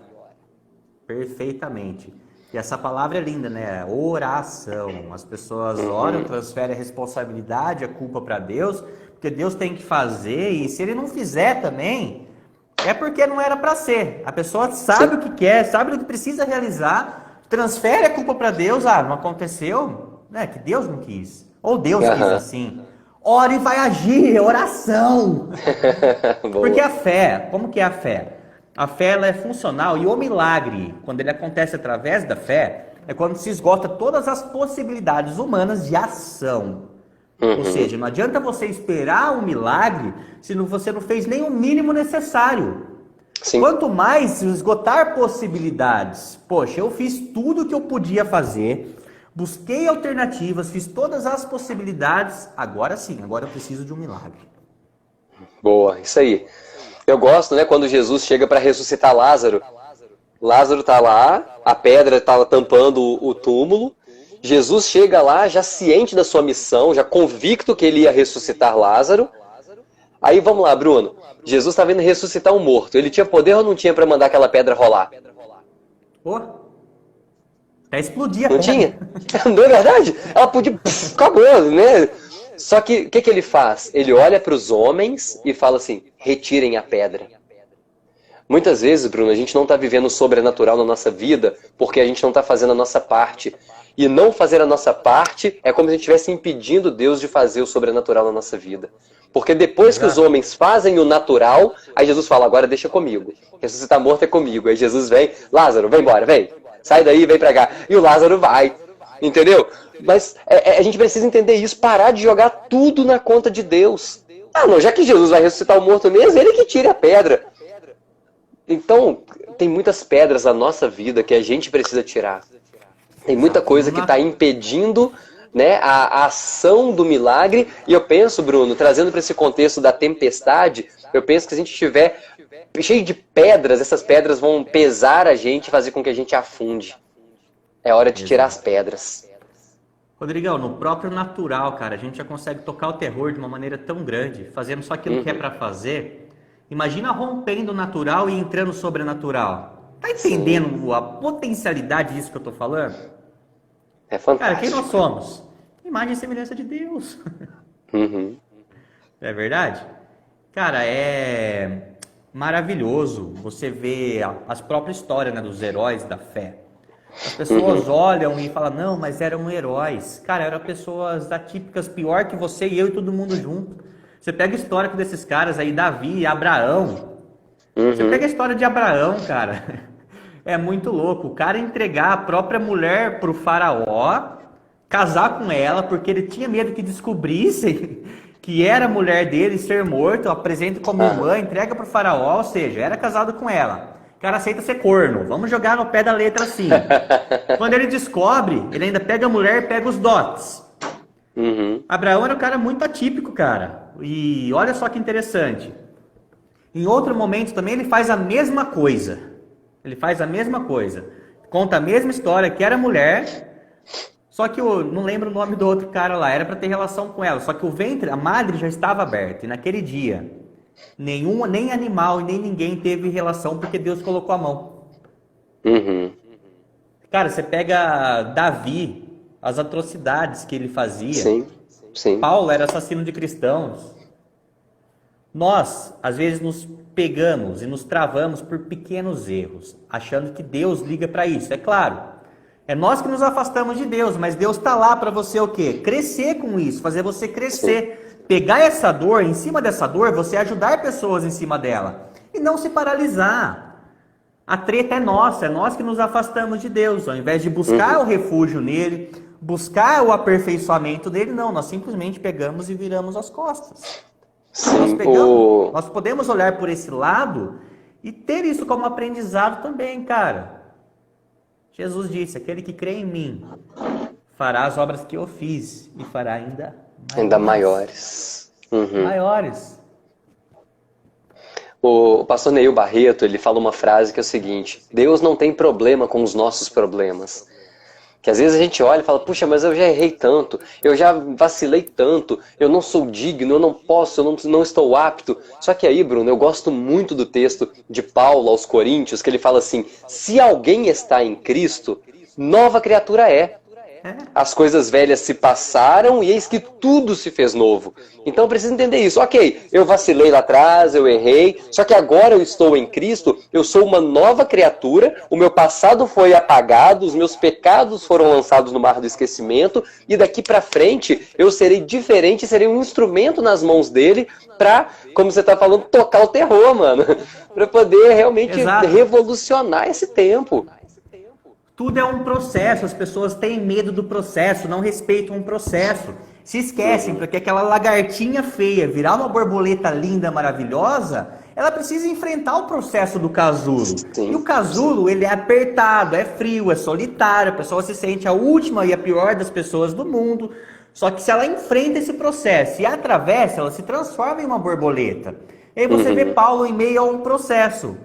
Perfeitamente. E essa palavra é linda, né? Oração. As pessoas oram, transferem a responsabilidade, a culpa para Deus, porque Deus tem que fazer, e se ele não fizer também, é porque não era para ser. A pessoa sabe o que quer, sabe o que precisa realizar, transfere a culpa para Deus, não aconteceu, né? Que Deus não quis. Ou Deus quis assim. Ora e vai agir, oração. Porque a fé, como que é a fé? A fé ela é funcional e o milagre, quando ele acontece através da fé, é quando se esgota todas as possibilidades humanas de ação. Ou seja, não adianta você esperar um milagre se você não fez nem o mínimo necessário. Sim. Quanto mais esgotar possibilidades, poxa, eu fiz tudo o que eu podia fazer, busquei alternativas, fiz todas as possibilidades, agora sim, agora eu preciso de um milagre. Boa, isso aí. Eu gosto, né, quando Jesus chega para ressuscitar Lázaro. Lázaro está lá, a pedra está tampando o túmulo. Jesus chega lá já ciente da sua missão, já convicto que ele ia ressuscitar Lázaro. Aí vamos lá, Bruno. Jesus está vindo ressuscitar um morto. Ele tinha poder ou não tinha para mandar aquela pedra rolar? Até explodir a Não pedra. tinha? Não é verdade? Ela podia... acabou, né? Só que o que ele faz? Ele olha para os homens e fala assim, retirem a pedra. Muitas vezes, Bruno, a gente não está vivendo o sobrenatural na nossa vida porque a gente não está fazendo a nossa parte. E não fazer a nossa parte é como se a gente estivesse impedindo Deus de fazer o sobrenatural na nossa vida. Porque depois que os homens fazem o natural, aí Jesus fala, agora deixa comigo. Ressuscitar morto é comigo. Aí Jesus vem, Lázaro, vem embora, vem. Sai daí, vem pra cá. E o Lázaro vai. Entendeu? Mas a gente precisa entender isso, parar de jogar tudo na conta de Deus. Não, já que Jesus vai ressuscitar o morto mesmo, ele que tire a pedra. Então, tem muitas pedras na nossa vida que a gente precisa tirar. Tem muita coisa que está impedindo, né, a ação do milagre. E eu penso, Bruno, trazendo para esse contexto da tempestade, eu penso que se a gente estiver cheio de pedras, essas pedras vão pesar a gente e fazer com que a gente afunde. É hora de tirar as pedras. Rodrigão, no próprio natural, cara, a gente já consegue tocar o terror de uma maneira tão grande, fazendo só aquilo que é para fazer. Imagina rompendo o natural e entrando no sobrenatural. Tá entendendo a potencialidade disso que eu tô falando? É fantástico. Cara, quem nós somos? Imagem e semelhança de Deus. É verdade? Cara, é maravilhoso você ver as próprias histórias, né, dos heróis da fé. As pessoas olham e falam, não, mas eram heróis. Cara, eram pessoas atípicas, pior que você e eu e todo mundo junto. Você pega a história desses caras aí, Davi e Abraão. Você pega a história de Abraão, cara. É muito louco. O cara entregar a própria mulher pro faraó, casar com ela, porque ele tinha medo que descobrissem que era a mulher dele, ser morto, apresenta como irmã, entrega pro faraó, ou seja, era casado com ela. O cara aceita ser corno. Vamos jogar no pé da letra assim. Quando ele descobre, ele ainda pega a mulher e pega os dotes. Abraão era um cara muito atípico, cara. E olha só que interessante. Em outro momento também ele faz a mesma coisa. Ele faz a mesma coisa. Conta a mesma história, que era mulher, só que eu não lembro o nome do outro cara lá, era para ter relação com ela, só que o ventre, a madre já estava aberta. E naquele dia, nem animal e nem ninguém teve relação porque Deus colocou a mão. Cara, você pega Davi, as atrocidades que ele fazia. Sim, sim. Paulo era assassino de cristãos. Nós, às vezes, nos pegamos e nos travamos por pequenos erros, achando que Deus liga para isso. É claro, é nós que nos afastamos de Deus, mas Deus está lá para você o quê? Crescer com isso, fazer você crescer. Sim. Pegar essa dor, em cima dessa dor, você ajudar pessoas em cima dela. E não se paralisar. A treta é nós que nos afastamos de Deus. Ao invés de buscar o refúgio nele, buscar o aperfeiçoamento dele, não, nós simplesmente pegamos e viramos as costas. Sim, Nós podemos olhar por esse lado e ter isso como aprendizado também, cara. Jesus disse, aquele que crê em mim fará as obras que eu fiz e fará ainda maiores. Maiores. O pastor Neil Barreto, ele fala uma frase que é o seguinte: Deus não tem problema com os nossos problemas. Que às vezes a gente olha e fala, puxa, mas eu já errei tanto, eu já vacilei tanto, eu não sou digno, eu não posso, eu não estou apto. Só que aí, Bruno, eu gosto muito do texto de Paulo aos Coríntios, que ele fala assim, se alguém está em Cristo, nova criatura é. As coisas velhas se passaram e eis que tudo se fez novo. Então eu preciso entender isso. Ok, eu vacilei lá atrás, eu errei, só que agora eu estou em Cristo, eu sou uma nova criatura, o meu passado foi apagado, os meus pecados foram lançados no mar do esquecimento, e daqui pra frente eu serei diferente, serei um instrumento nas mãos dele pra, como você tá falando, tocar o terror, mano. Pra poder realmente revolucionar esse tempo. Tudo é um processo, as pessoas têm medo do processo, não respeitam o processo. Se esquecem, porque aquela lagartinha feia virar uma borboleta linda, maravilhosa, ela precisa enfrentar o processo do casulo. Sim. E o casulo, ele é apertado, é frio, é solitário, a pessoa se sente a última e a pior das pessoas do mundo. Só que se ela enfrenta esse processo e atravessa, ela se transforma em uma borboleta. E aí você vê Paulo em meio a um processo.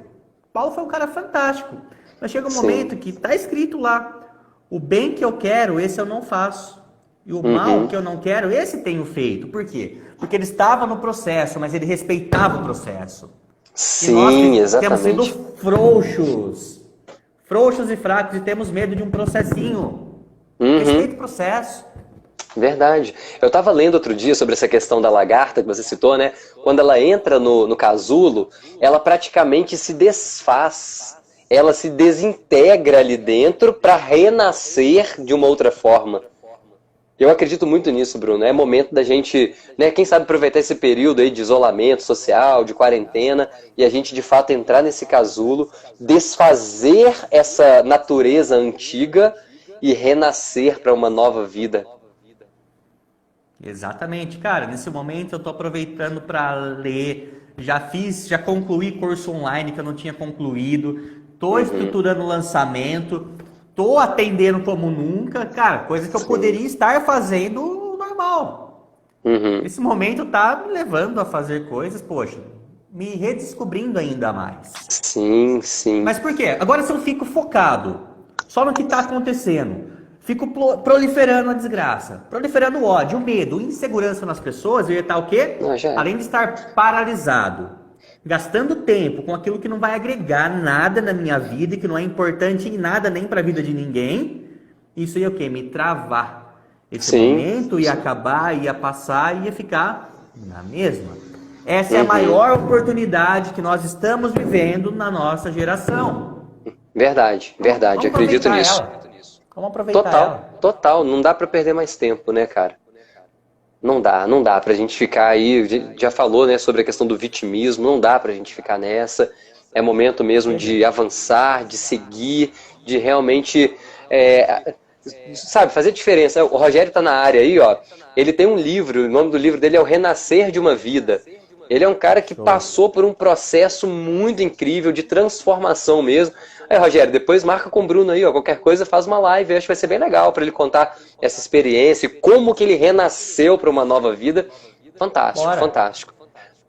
Paulo foi um cara fantástico. Mas chega um momento que está escrito lá, o bem que eu quero, esse eu não faço. E o mal que eu não quero, esse tenho feito. Por quê? Porque ele estava no processo, mas ele respeitava o processo. Sim, exatamente. Temos sido frouxos e fracos, e temos medo de um processinho. Respeita o processo. Verdade. Eu estava lendo outro dia sobre essa questão da lagarta que você citou, né? Quando ela entra no casulo, ela praticamente se desfaz. Ela se desintegra ali dentro para renascer de uma outra forma. Eu acredito muito nisso, Bruno. É momento da gente, né, quem sabe aproveitar esse período aí de isolamento social, de quarentena, e a gente de fato entrar nesse casulo, desfazer essa natureza antiga e renascer para uma nova vida. Exatamente, cara. Nesse momento eu tô aproveitando para ler. Já concluí curso online que eu não tinha concluído. Tô estruturando o lançamento. Tô atendendo como nunca. Cara, coisa que eu poderia estar fazendo normal. Esse momento tá me levando a fazer coisas, poxa, me redescobrindo ainda mais. Sim, sim. Mas por quê? Agora se eu fico focado só no que tá acontecendo, fico proliferando a desgraça, proliferando o ódio, o medo, a insegurança nas pessoas, eu ia estar o quê? Além de estar paralisado, gastando tempo com aquilo que não vai agregar nada na minha vida e que não é importante em nada, nem para a vida de ninguém, isso ia o quê? Me travar. Esse momento ia acabar, ia passar, ia ficar na mesma. Essa é a maior oportunidade que nós estamos vivendo na nossa geração. Verdade, verdade. Acredito nisso. Vamos aproveitar ela. Total. Não dá pra perder mais tempo, né, cara? Não dá pra gente ficar aí, já falou, né, sobre a questão do vitimismo, não dá pra gente ficar nessa. É momento mesmo de avançar, de seguir, de realmente, sabe, fazer diferença. O Rogério está na área aí, ó. Ele tem um livro, o nome do livro dele é O Renascer de uma Vida. Ele é um cara que passou por um processo muito incrível de transformação mesmo. Aí, Rogério, depois marca com o Bruno aí, ó. Qualquer coisa, faz uma live. Eu acho que vai ser bem legal para ele contar essa experiência, como que ele renasceu para uma nova vida. Fantástico, fantástico.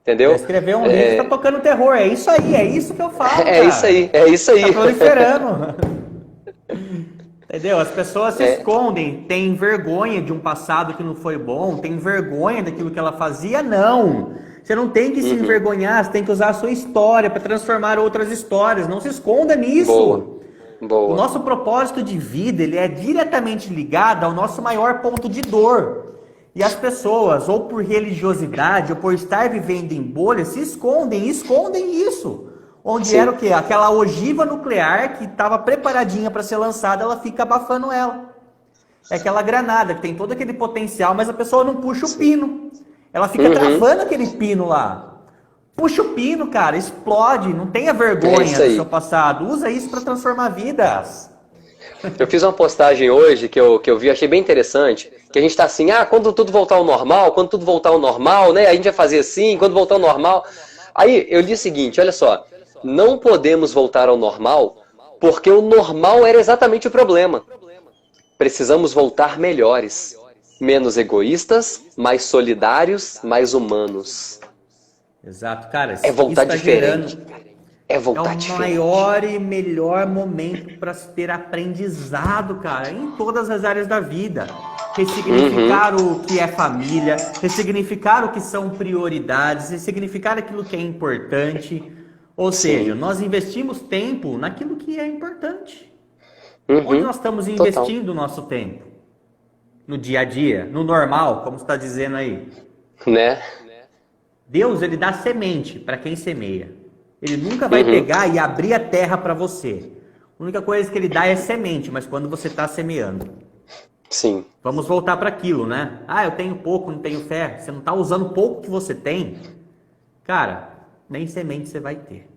Entendeu? Vai escrever um livro que tá tocando terror. É isso aí, é isso que eu falo. É isso aí, é isso aí. Tá proliferando. Entendeu? As pessoas se escondem, têm vergonha de um passado que não foi bom, têm vergonha daquilo que ela fazia. Não. Você não tem que se envergonhar, você tem que usar a sua história para transformar outras histórias. Não se esconda nisso. Boa. Boa. O nosso propósito de vida, ele é diretamente ligado ao nosso maior ponto de dor. E as pessoas, ou por religiosidade, ou por estar vivendo em bolha, se escondem isso. Onde era o quê? Aquela ogiva nuclear que estava preparadinha para ser lançada, ela fica abafando ela. É aquela granada que tem todo aquele potencial, mas a pessoa não puxa o pino. Ela fica travando aquele pino lá. Puxa o pino, cara, explode, não tenha vergonha do seu passado. Usa isso para transformar vidas. Eu fiz uma postagem hoje que eu vi, achei bem interessante, que a gente tá assim, quando tudo voltar ao normal, né? A gente vai fazer assim, quando voltar ao normal. Aí eu li o seguinte, olha só, não podemos voltar ao normal porque o normal era exatamente o problema. Precisamos voltar melhores, menos egoístas, mais solidários, mais humanos. Exato, cara. É voltar diferente. É voltar diferente. É o maior e melhor momento para se ter aprendizado, cara, em todas as áreas da vida. Ressignificar o que é família, ressignificar o que são prioridades, ressignificar aquilo que é importante. Ou seja, nós investimos tempo naquilo que é importante. Onde nós estamos investindo o nosso tempo? No dia a dia, no normal, como você está dizendo aí. Né? Deus, ele dá semente para quem semeia. Ele nunca vai pegar e abrir a terra para você. A única coisa que ele dá é semente, mas quando você está semeando. Sim. Vamos voltar para aquilo, né? Eu tenho pouco, não tenho fé. Você não está usando o pouco que você tem, cara, nem semente você vai ter.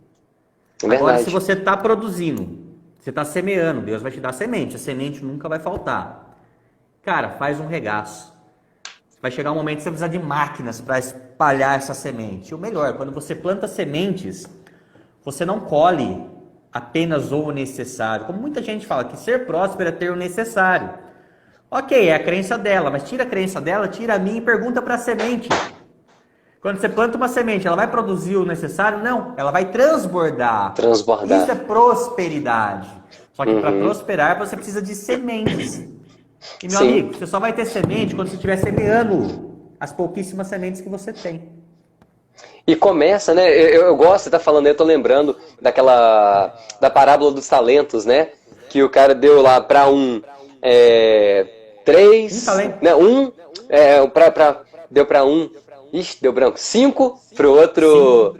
Agora, se você está produzindo, você está semeando, Deus vai te dar semente. A semente nunca vai faltar. Cara, faz um regaço. Vai chegar um momento que você precisa de máquinas para espalhar essa semente. E o melhor, quando você planta sementes, você não colhe apenas o necessário. Como muita gente fala, que ser próspero é ter o necessário. Ok, é a crença dela, mas tira a crença dela, tira a minha e pergunta para a semente. Quando você planta uma semente, ela vai produzir o necessário? Não, ela vai transbordar. Isso é prosperidade. Só que para prosperar, você precisa de sementes. E, meu amigo, você só vai ter semente quando você estiver semeando as pouquíssimas sementes que você tem. E começa, né? Eu gosto, você tá falando, eu tô lembrando da parábola dos talentos, né? Que o cara deu lá para três, né? Deu para um, deu branco, 5, pro outro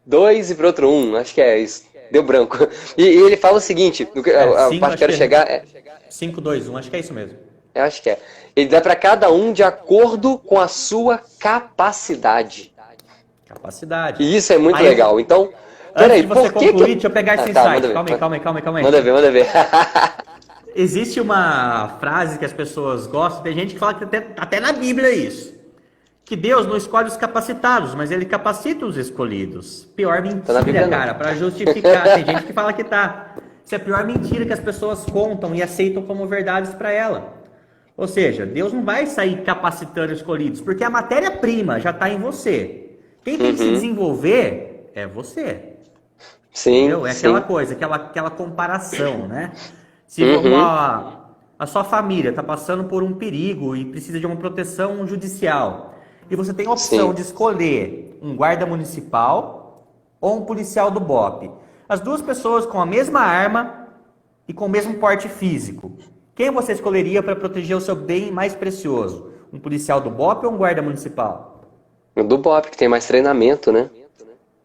2 e pro outro 1, acho que é isso. Deu branco. E ele fala o seguinte, a parte que eu quero chegar é 5, 2, 1, acho que é isso mesmo. Eu acho que é. Ele dá para cada um de acordo com a sua capacidade. E isso é muito legal. Então, peraí, por que deixa eu pegar esse insight. Calma aí. Manda ver. Existe uma frase que as pessoas gostam, tem gente que fala que até na Bíblia é isso. Que Deus não escolhe os capacitados, mas ele capacita os escolhidos. Pior mentira, cara, para justificar. Tem gente que fala que tá. Isso é a pior mentira que as pessoas contam e aceitam como verdades para ela. Ou seja, Deus não vai sair capacitando escolhidos, porque a matéria-prima já está em você. Quem tem que se desenvolver é você. Sim. Entendeu? É aquela coisa, aquela comparação, né? Se a sua família está passando por um perigo e precisa de uma proteção judicial, e você tem a opção de escolher um guarda municipal ou um policial do BOP. As duas pessoas com a mesma arma e com o mesmo porte físico. Quem você escolheria para proteger o seu bem mais precioso? Um policial do BOP ou um guarda municipal? Do BOP, que tem mais treinamento, né?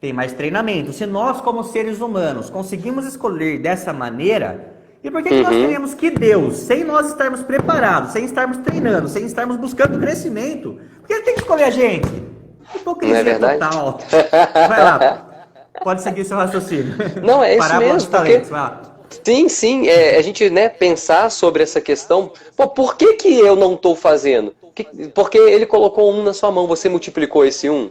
Tem mais treinamento. Se nós, como seres humanos, conseguimos escolher dessa maneira, e por que nós queremos que Deus, sem nós estarmos preparados, sem estarmos treinando, sem estarmos buscando crescimento, por que ele tem que escolher a gente? Hipocrisia não é verdade? total. Vai lá. Pode seguir seu raciocínio. Não, é isso Parábola dos mesmo, porque talentos, vai lá. sim, a gente, né, pensar sobre essa questão, pô, por que que eu não estou fazendo? Porque ele colocou um na sua mão, você multiplicou esse um?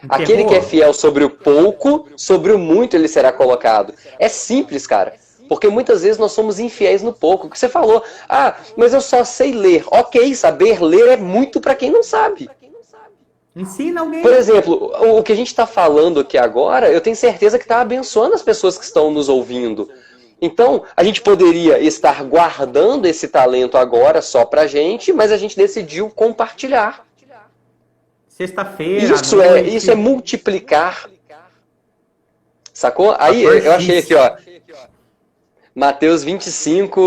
Aquele que é Enterrou? fiel sobre o pouco, sobre o muito ele será colocado. É simples, cara. Porque muitas vezes nós somos infiéis no pouco. O que você falou, mas eu só sei ler. Ok, saber ler é muito para quem não sabe. Ensina alguém. Por exemplo, o que a gente está falando aqui agora, eu tenho certeza que está abençoando as pessoas que estão nos ouvindo. Então, a gente poderia estar guardando esse talento agora só pra gente, mas a gente decidiu compartilhar. Sexta-feira, à Isso é noite. multiplicar. Sacou? Aí Fator eu achei X. aqui, ó. Mateus 25,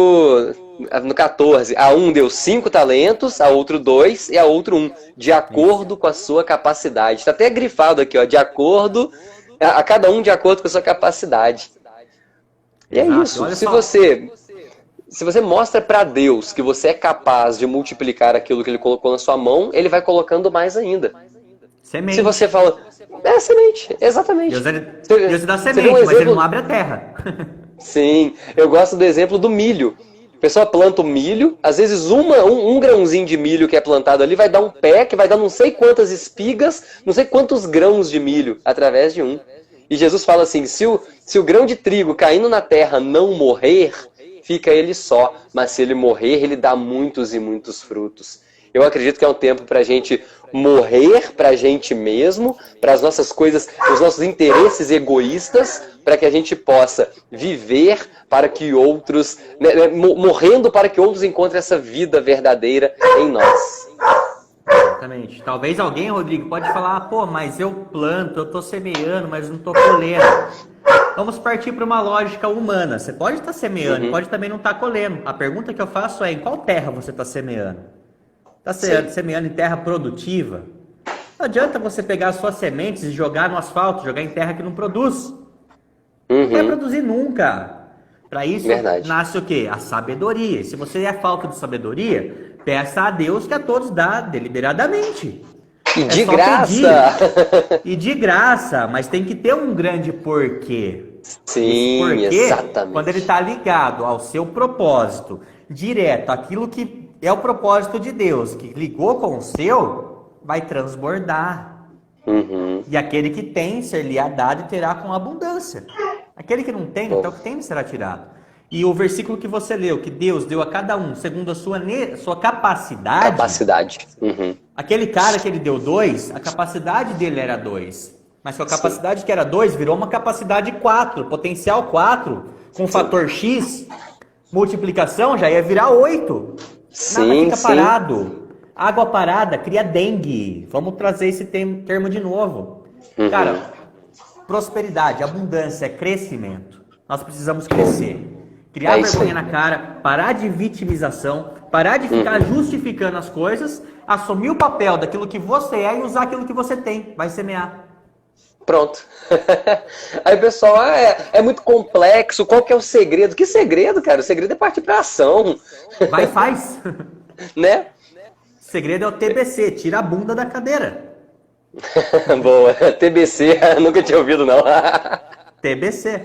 no 14. A um deu 5 talentos, a outro 2 e a outro 1. De acordo com a sua capacidade. Está até grifado aqui, ó. De acordo, a cada um de acordo com a sua capacidade. E é Exato. isso. Olha Se só. você mostra para Deus que você é capaz de multiplicar aquilo que Ele colocou na sua mão, Ele vai colocando mais ainda. Semente. Se você fala, semente, exatamente. Deus dá Você semente, vê um mas ele exemplo. não abre a terra. Sim, eu gosto do exemplo do milho. A pessoa planta o milho, às vezes um grãozinho de milho que é plantado ali vai dar um pé, que vai dar não sei quantas espigas, não sei quantos grãos de milho através de um. E Jesus fala assim, se o grão de trigo caindo na terra não morrer, fica ele só, mas se ele morrer, ele dá muitos e muitos frutos. Eu acredito que é um tempo para a gente morrer para a gente mesmo, para as nossas coisas, os nossos interesses egoístas, para que a gente possa viver para que outros, morrendo para que outros encontrem essa vida verdadeira em nós. Exatamente. Talvez alguém, Rodrigo, pode falar, pô, mas eu planto, eu tô semeando, mas não tô colhendo. Vamos partir para uma lógica humana. Você pode estar semeando, pode também não estar colhendo. A pergunta que eu faço é, em qual terra você está semeando? Está semeando em terra produtiva? Não adianta você pegar as suas sementes e jogar no asfalto, jogar em terra que não produz. Não vai produzir nunca. Para isso, nasce o quê? A sabedoria. E se você é falta de sabedoria, peça a Deus que a todos dá deliberadamente. E de graça! E de graça, mas tem que ter um grande porquê. Sim, porquê, exatamente. quando ele está ligado ao seu propósito, direto, aquilo que é o propósito de Deus, que ligou com o seu, vai transbordar. E aquele que tem, ser-lhe-á dado e terá com abundância. Aquele que não tem, então o que tem será tirado. E o versículo que você leu, que Deus deu a cada um, segundo a sua capacidade. Aquele cara que ele deu 2, a capacidade dele era 2. Mas sua capacidade que era 2 virou uma capacidade 4, potencial 4, com fator X, multiplicação já ia virar 8. Nada fica parado. Água parada cria dengue. Vamos trazer esse termo de novo. Cara, prosperidade, abundância, crescimento. Nós precisamos crescer. Criar vergonha na cara, parar de vitimização, parar de ficar justificando as coisas, assumir o papel daquilo que você é e usar aquilo que você tem. Vai semear. Pronto. Aí, pessoal, é muito complexo. Qual que é o segredo? Que segredo, cara? O segredo é partir pra ação. Vai e faz. Né? O segredo é o TBC, tira a bunda da cadeira. Boa. TBC, nunca tinha ouvido, não. TBC.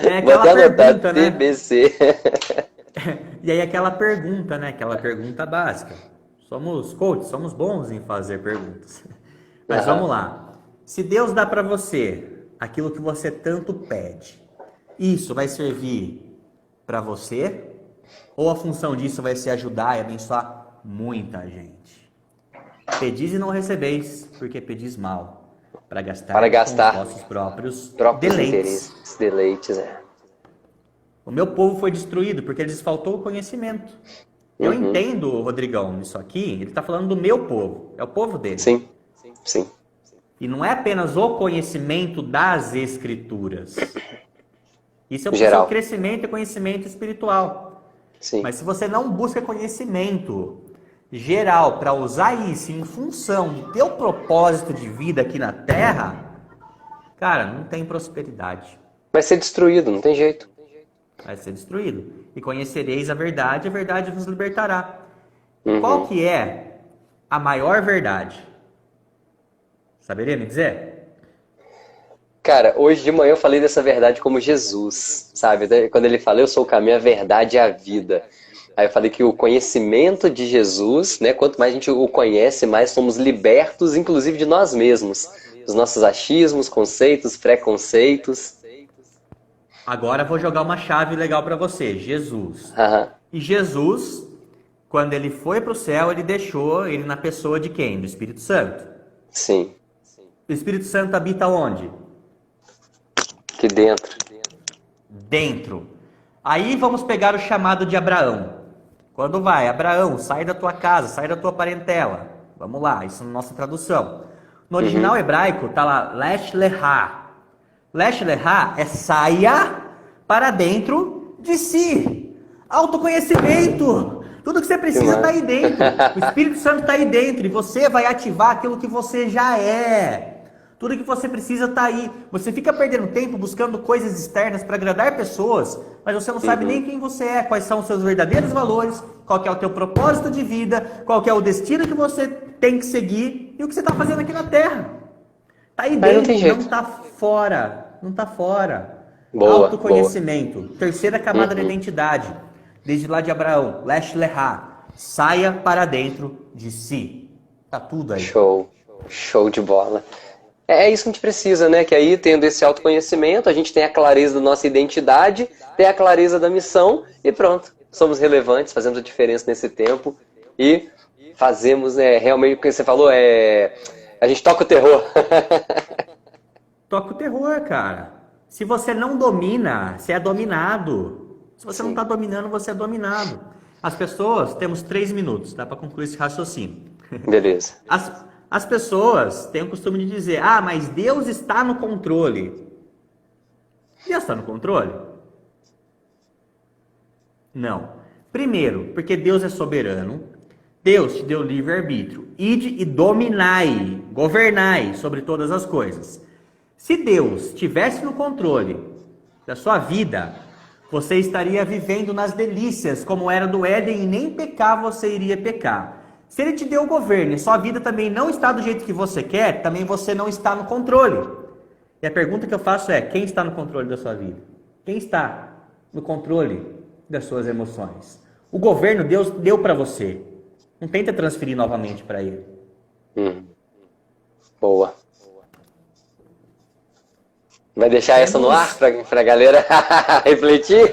É aquela pergunta, né? TBC. E aí aquela pergunta, né? Aquela pergunta básica. Somos coaches, somos bons em fazer perguntas. Mas vamos lá. Se Deus dá para você aquilo que você tanto pede, isso vai servir para você? Ou a função disso vai ser ajudar e abençoar muita gente? Pedis e não recebeis, porque pedis mal, para gastar com os vossos próprios deleites. O meu povo foi destruído porque lhes faltou o conhecimento. Eu entendo, Rodrigão, isso aqui, ele está falando do meu povo, é o povo dele. Sim. E não é apenas o conhecimento das escrituras. Isso é o seu crescimento e conhecimento espiritual. Sim. Mas se você não busca conhecimento geral para usar isso em função do teu propósito de vida aqui na Terra, cara, não tem prosperidade. Vai ser destruído, não tem jeito. Vai ser destruído. E conhecereis a verdade vos libertará. Qual que é a maior verdade? Saberia me dizer? Cara, hoje de manhã eu falei dessa verdade como Jesus, sabe? Quando ele fala, eu sou o caminho, a verdade e a vida. Aí eu falei que o conhecimento de Jesus, né? Quanto mais a gente o conhece, mais somos libertos, inclusive de nós mesmos. Dos nossos achismos, conceitos, preconceitos. Agora eu vou jogar uma chave legal para você, Jesus. Aham, E Jesus, quando ele foi para o céu, ele deixou ele na pessoa de quem? Do Espírito Santo. sim. O Espírito Santo habita onde? Aqui dentro. Dentro. Aí vamos pegar o chamado de Abraão. Quando vai, Abraão, sai da tua casa, sai da tua parentela. Vamos lá, isso é nossa tradução. No original hebraico tá lá, Lesh Lehá. Lesh Lehá é saia para dentro de si. Autoconhecimento. Tudo que você precisa está aí dentro. O Espírito Santo está aí dentro e você vai ativar aquilo que você já é. Tudo que você precisa está aí. Você fica perdendo tempo buscando coisas externas para agradar pessoas, mas você não sabe nem quem você é, quais são os seus verdadeiros valores, qual que é o teu propósito de vida, qual que é o destino que você tem que seguir e o que você está fazendo aqui na Terra. Está aí dentro, não está fora. Não está fora. Boa, autoconhecimento. Boa. Terceira camada da identidade. Desde lá de Abraão. Lesh Lehá. Saia para dentro de si. Tá tudo aí. Show. Show de bola. É isso que a gente precisa, né? Que aí, tendo esse autoconhecimento, a gente tem a clareza da nossa identidade, tem a clareza da missão e pronto. Somos relevantes, fazemos a diferença nesse tempo e fazemos, realmente o que você falou, a gente toca o terror. Toca o terror, cara. Se você não domina, você é dominado. Se você não está dominando, você é dominado. As pessoas, temos 3 minutos, dá para concluir esse raciocínio. Beleza. As pessoas têm o costume de dizer, mas Deus está no controle. Deus está no controle? Não. Primeiro, porque Deus é soberano. Deus te deu livre-arbítrio. Ide e dominai, governai sobre todas as coisas. Se Deus estivesse no controle da sua vida, você estaria vivendo nas delícias, como era do Éden, e nem pecar você iria pecar. Se ele te deu o governo e sua vida também não está do jeito que você quer, também você não está no controle. E a pergunta que eu faço é, quem está no controle da sua vida? Quem está no controle das suas emoções? O governo Deus deu para você. Não tenta transferir novamente para ele. Boa. Vai deixar essa no ar para a galera refletir?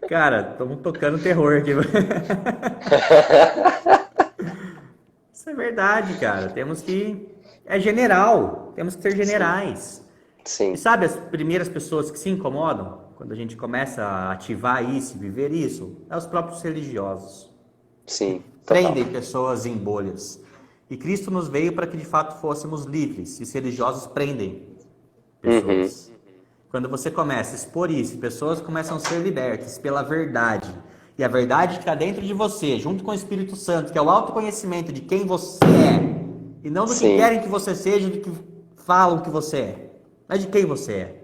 Cara, estamos tocando terror aqui. Isso é verdade, cara. Temos que... É general. Temos que ser generais. Sim. E sabe as primeiras pessoas que se incomodam quando a gente começa a ativar isso, viver isso? É os próprios religiosos. Sim. Prendem pessoas em bolhas. E Cristo nos veio para que de fato fôssemos livres. E os religiosos prendem pessoas. Quando você começa a expor isso, pessoas começam a ser libertas pela verdade. E a verdade que está dentro de você, junto com o Espírito Santo, que é o autoconhecimento de quem você é. E não do que querem que você seja, do que falam que você é. Mas de quem você é.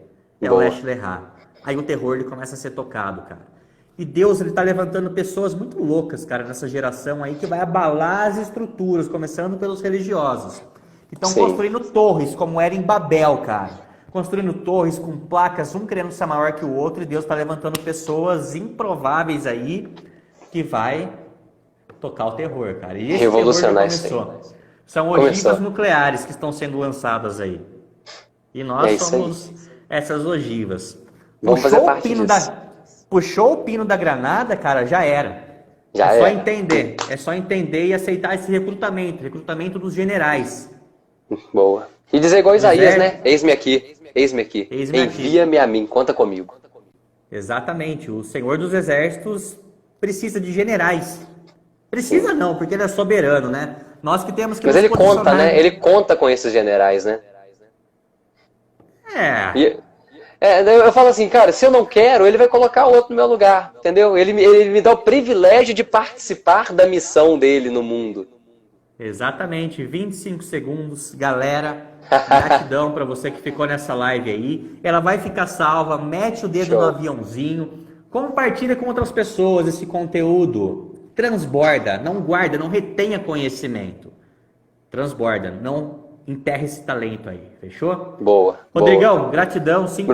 É o Lesh Lehá. Aí o terror ele começa a ser tocado, cara. E Deus ele está levantando pessoas muito loucas, cara, nessa geração aí, que vai abalar as estruturas, começando pelos religiosos. Que estão construindo torres, como era em Babel, cara. Construindo torres com placas, um querendo ser maior que o outro, e Deus está levantando pessoas improváveis aí, que vai tocar o terror, cara. E esse revolucionar terror já começou. São ogivas nucleares que estão sendo lançadas aí. E nós somos essas ogivas. Vamos fazer parte disso. Puxou o pino da granada, cara, já era. É só entender. É só entender e aceitar esse recrutamento dos generais. Boa. E dizer igual Isaías, né? Eis-me aqui. Envia-me a mim, conta comigo. Exatamente. O Senhor dos Exércitos precisa de generais. Precisa não, porque ele é soberano, né? Nós que temos que... Mas ele conta, né? Ele conta com esses generais, né? Eu falo assim, cara, se eu não quero, ele vai colocar outro no meu lugar, entendeu? Ele me dá o privilégio de participar da missão dele no mundo. Exatamente, 25 segundos, galera, gratidão para você que ficou nessa live aí, ela vai ficar salva, mete o dedo no aviãozinho, compartilha com outras pessoas esse conteúdo, transborda, não guarda, não retenha conhecimento, transborda, não enterra esse talento aí, fechou? Boa. Rodrigão, gratidão, sim.